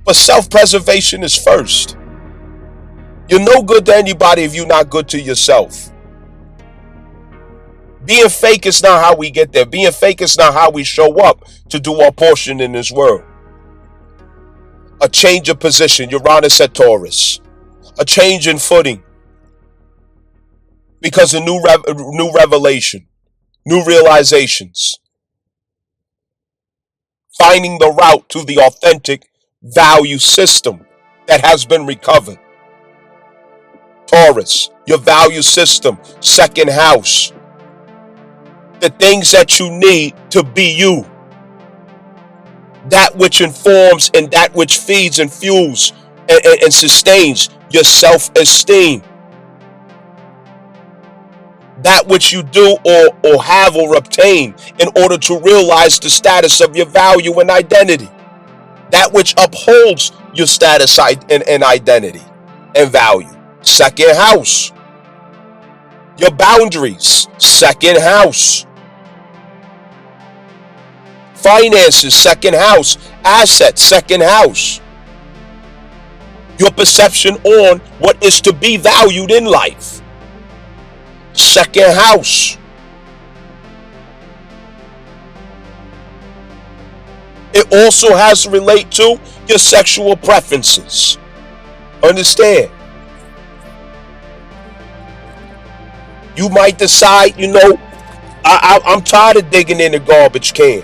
but self-preservation is first. You're no good to anybody if you're not good to yourself. Being fake is not how we get there. Being fake is not how we show up to do our portion in this world. A change of position, Uranus at Taurus. A change in footing. Because of new revelation, new realizations. Finding the route to the authentic value system that has been recovered. Taurus, your value system, second house. The things that you need to be you. That which informs and that which feeds and fuels and sustains your self-esteem. That which you do or have or obtain in order to realize the status of your value and identity. That which upholds your status and identity and value. Second house. Your boundaries. Second house. Finances, second house. Assets, second house. Your perception on what is to be valued in life. Second house. It also has to relate to your sexual preferences. Understand? You might decide, I'm tired of digging in the garbage can.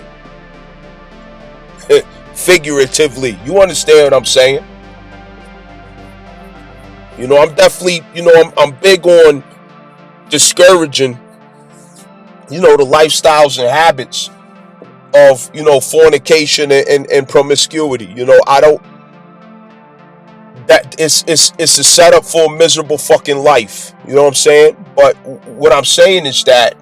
Figuratively. You understand what I'm saying? I'm definitely, I'm big on discouraging, the lifestyles and habits of, fornication and promiscuity. I don't, that it's a setup for a miserable fucking life. You know what I'm saying? But what I'm saying is that,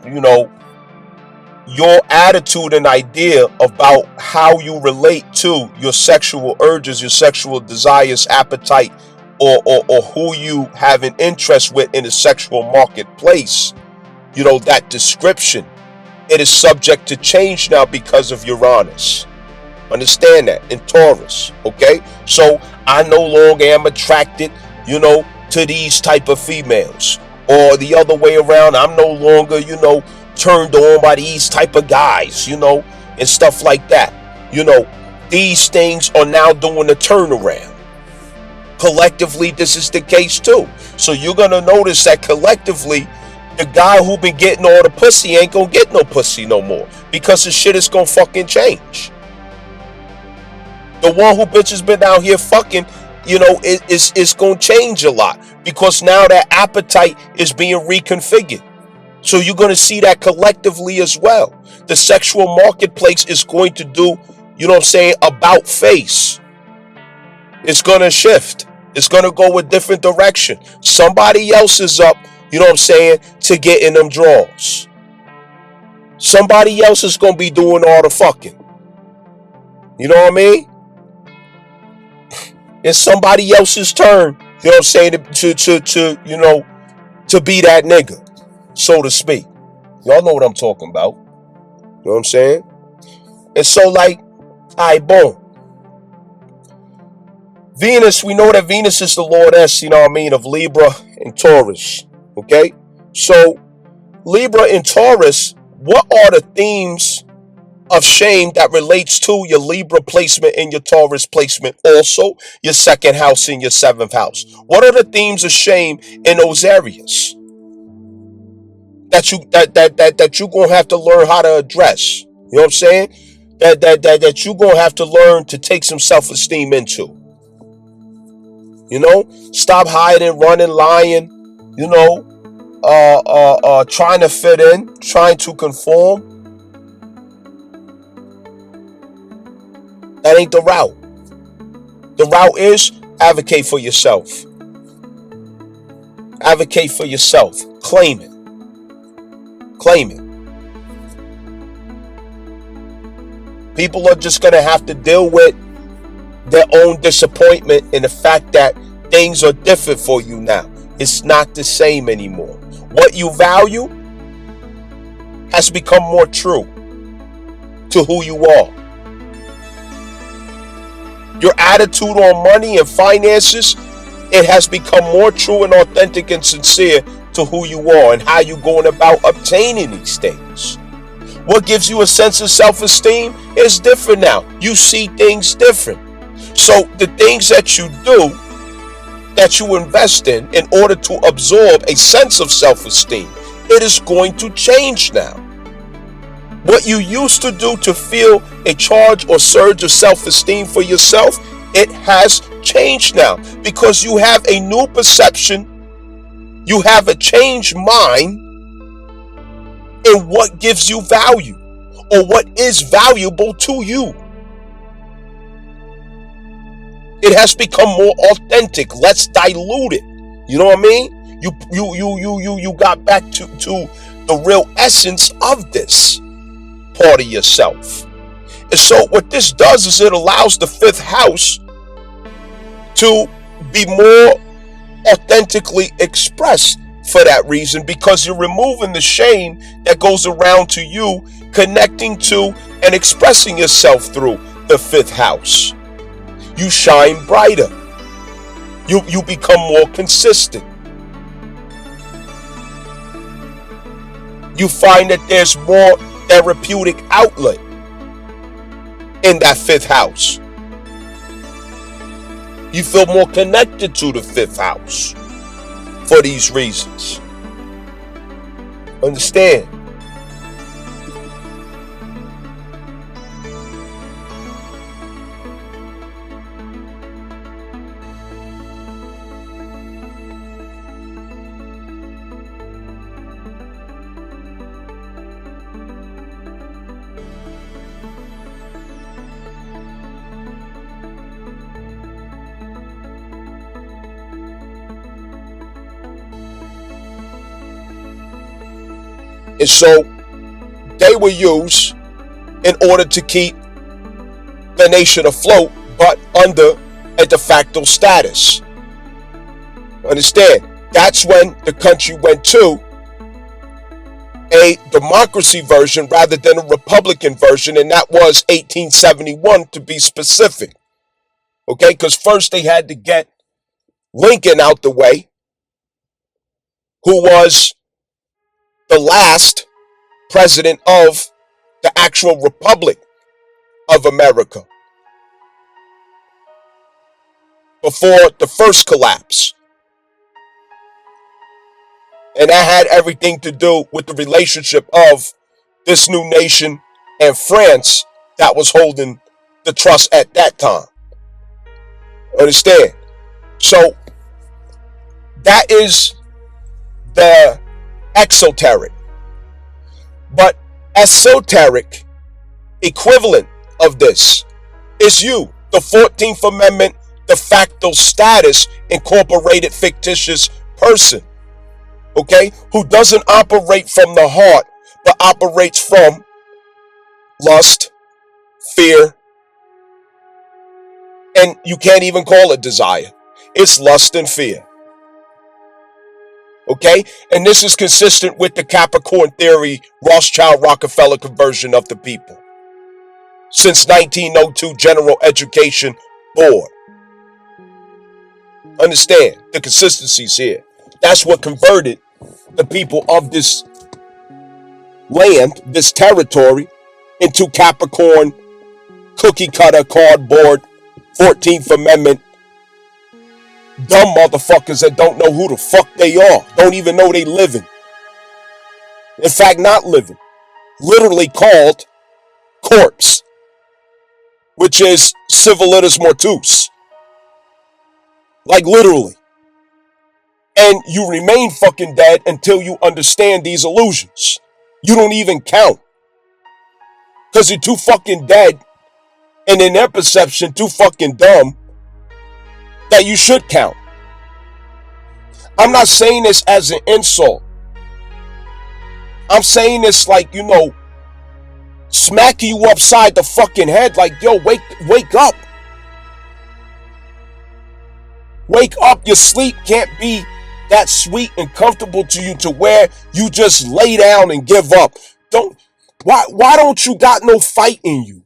your attitude and idea about how you relate to your sexual urges, your sexual desires, appetite, or who you have an interest with in the sexual marketplace, that description, it is subject to change now because of Uranus. Understand that, in Taurus, okay? So I no longer am attracted, to these type of females. Or the other way around, I'm no longer, turned on by these type of guys, and stuff like that. These things are now doing a turnaround. Collectively, this is the case too. So you're going to notice that collectively, the guy who been getting all the pussy ain't going to get no pussy no more. Because the shit is going to fucking change. The one who bitch has been out here fucking, it's going to change a lot. Because now that appetite is being reconfigured. So you're going to see that collectively as well. The sexual marketplace is going to do, about face. It's going to shift. It's going to go a different direction. Somebody else is up, to get in them draws. Somebody else is going to be doing all the fucking. You know what I mean? It's somebody else's turn, to be that nigga, so to speak. Y'all know what I'm talking about. You know what I'm saying? And so, alright, boom. Venus, we know that Venus is the lordess, of Libra and Taurus. Okay? So, Libra and Taurus, what are the themes of shame that relates to your Libra placement and your Taurus placement, also your second house and your seventh house? What are the themes of shame in those areas that you're gonna have to learn how to address? You know what I'm saying? That you're gonna have to learn to take some self-esteem into. Stop hiding, running, lying, trying to fit in, trying to conform. That ain't the route. The route is advocate for yourself. Advocate for yourself. Claim it. Claim it. People are just going to have to deal with their own disappointment in the fact that things are different for you now. It's not the same anymore. What you value has become more true to who you are. Your attitude on money and finances, it has become more true and authentic and sincere to who you are and how you're going about obtaining these things. What gives you a sense of self-esteem is different now. You see things different. So the things that you do, that you invest in order to absorb a sense of self-esteem, it is going to change now. What you used to do to feel a charge or surge of self-esteem for yourself, it has changed now because you have a new perception. You have a changed mind in what gives you value or what is valuable to you. It has become more authentic, less diluted. You know what I mean? You got back to the real essence of this part of yourself. And so what this does is it allows the fifth house to be more authentically expressed for that reason, because you're removing the shame that goes around to you, connecting to and expressing yourself through the fifth house. You shine brighter. You become more consistent. You find that there's more therapeutic outlet in that fifth house. You feel more connected to the fifth house for these reasons. Understand? And so they were used in order to keep the nation afloat, but under a de facto status. Understand? That's when the country went to a democracy version rather than a Republican version, and that was 1871 to be specific. Okay, because first they had to get Lincoln out the way, who was the last president of the actual Republic of America before the first collapse. And that had everything to do with the relationship of this new nation and France that was holding the trust at that time. Understand? So that is the exoteric. But esoteric equivalent of this is you, the 14th Amendment de facto status incorporated fictitious person, okay, who doesn't operate from the heart, but operates from lust, fear, and you can't even call it desire. It's lust and fear. Okay? And this is consistent with the Capricorn theory, Rothschild Rockefeller conversion of the people. Since 1902 General Education Board. Understand the consistencies here. That's what converted the people of this land, this territory, into Capricorn, cookie cutter, cardboard, 14th Amendment, dumb motherfuckers that don't know who the fuck they are, don't even know they living. In fact, not living. Literally called corpse, which is civilis mortus. Like literally. And you remain fucking dead until you understand these illusions. You don't even count. Because you're too fucking dead, and in their perception, too fucking dumb, that you should count. I'm not saying this as an insult. I'm saying this like, smacking you upside the fucking head like, yo, wake up. Wake up. Your sleep can't be that sweet and comfortable to you to where you just lay down and give up. Why don't you got no fight in you?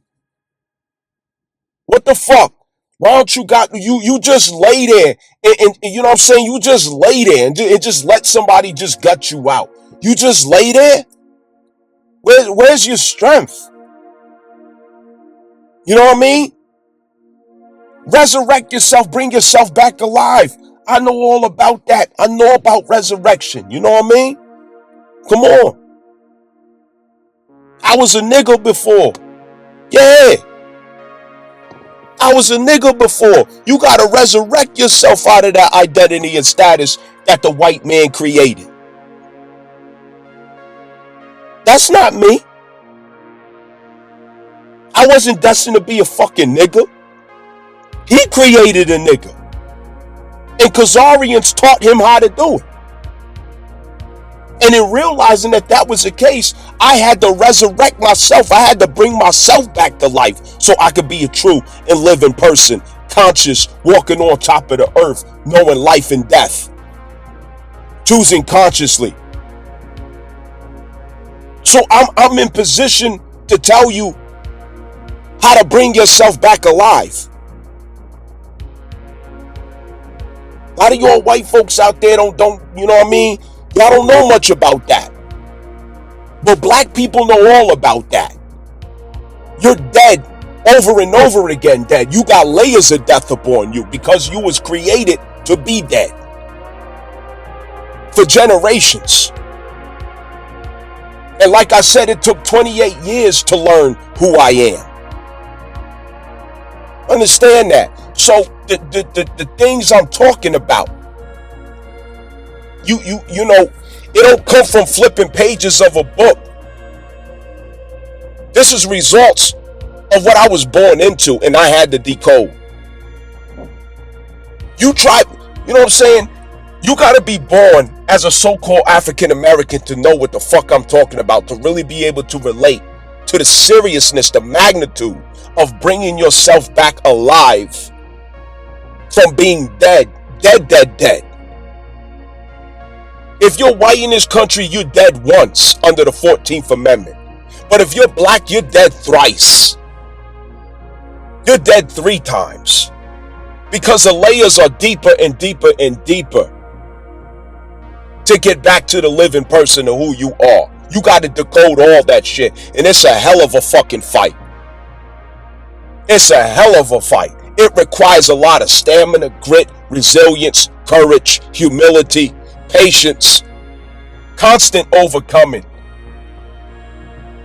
What the fuck? Why don't you just lay there and you know what I'm saying? You just lay there and just let somebody just gut you out. You just lay there? Where's your strength? You know what I mean? Resurrect yourself, bring yourself back alive. I know all about that. I know about resurrection. You know what I mean? Come on. I was a nigga before. Yeah. I was a nigga before. You gotta resurrect yourself out of that identity and status that the white man created. That's not me. I wasn't destined to be a fucking nigga. He created a nigga. And Khazarians taught him how to do it. And in realizing that was the case, I had to resurrect myself. I had to bring myself back to life so I could be a true and living person, conscious, walking on top of the earth, knowing life and death, choosing consciously. So I'm in position to tell you how to bring yourself back alive. A lot of y'all white folks out there don't, you know what I mean? Y'all don't know much about that. But black people know all about that. You're dead over and over again, dead. You got layers of death upon you because you was created to be dead for generations. And like I said, it took 28 years to learn who I am. Understand that. So the things I'm talking about, you know, it don't come from flipping pages of a book. This is results of what I was born into and I had to decode. You know what I'm saying? You gotta be born as a so-called African American to know what the fuck I'm talking about, to really be able to relate to the seriousness, the magnitude of bringing yourself back alive from being dead. If you're white in this country, you're dead once under the 14th Amendment. But if you're black, you're dead thrice. You're dead 3 times. Because the layers are deeper and deeper and deeper to get back to the living person of who you are. You got to decode all that shit. And it's a hell of a fucking fight. It's a hell of a fight. It requires a lot of stamina, grit, resilience, courage, humility, patience, constant overcoming,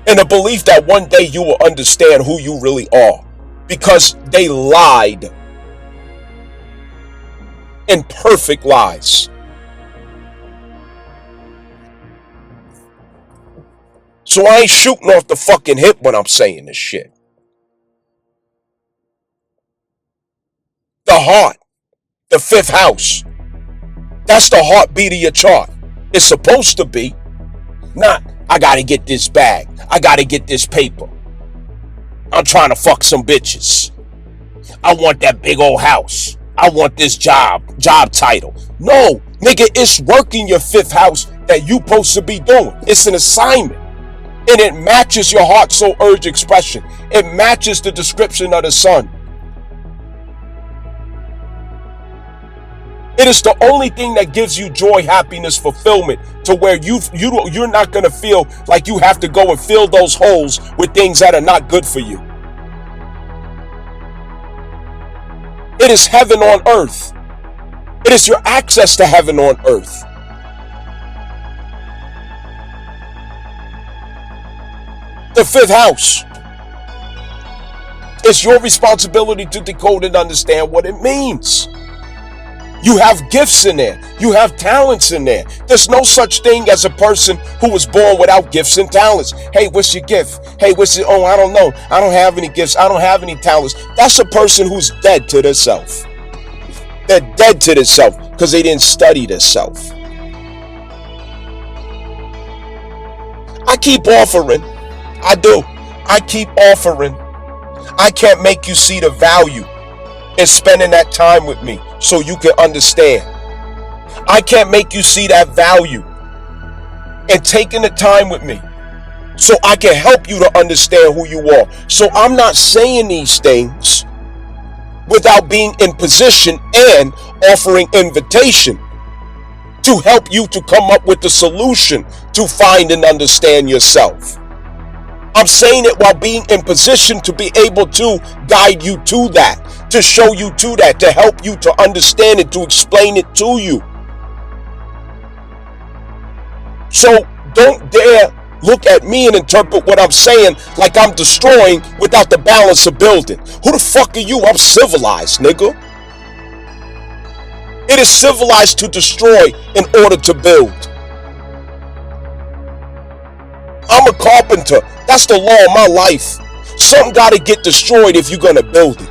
and a belief that one day you will understand who you really are, because they lied in perfect lies. So I ain't shooting off the fucking hip when I'm saying this shit. The heart, the 5th house, that's the heartbeat of your chart. It's supposed to be. Not, I gotta get this bag. I gotta get this paper. I'm trying to fuck some bitches. I want that big old house. I want this job title. No, nigga, it's working your 5th house that you supposed to be doing. It's an assignment. And it matches your heart soul urge expression. It matches the description of the sun. It is the only thing that gives you joy, happiness, fulfillment, to where you're not going to feel like you have to go and fill those holes with things that are not good for you. It is heaven on earth. It is your access to heaven on earth. The 5th house. It's your responsibility to decode and understand what it means. You have gifts in there. You have talents in there. There's no such thing as a person who was born without gifts and talents. Hey, what's your gift? Hey, what's your, oh, I don't know. I don't have any gifts. I don't have any talents. That's a person who's dead to themselves. They're dead to themselves because they didn't study themselves. I keep offering. I do. I keep offering. I can't make you see the value in spending that time with me so you can understand. I can't make you see that value in taking the time with me so I can help you to understand who you are. So I'm not saying these things without being in position and offering invitation to help you to come up with the solution to find and understand yourself. I'm saying it while being in position to be able to guide you to that, to show you to that, to help you to understand it, to explain it to you. So don't dare look at me and interpret what I'm saying like I'm destroying without the balance of building. Who the fuck are you? I'm civilized, nigga. It is civilized to destroy in order to build. I'm a carpenter. That's the law of my life. Something got to get destroyed if you're going to build it.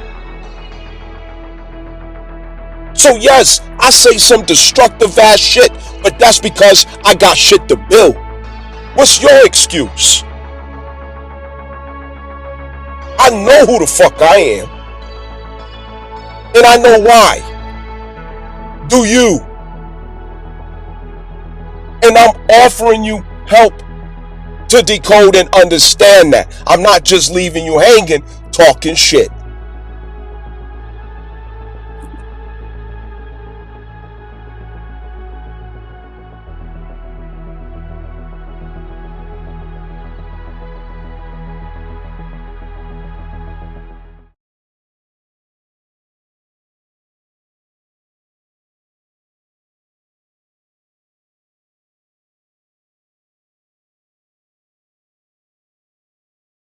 So yes, I say some destructive ass shit, but that's because I got shit to build. What's your excuse? I know who the fuck I am. And I know why. Do you? And I'm offering you help to decode and understand that. I'm not just leaving you hanging, talking shit.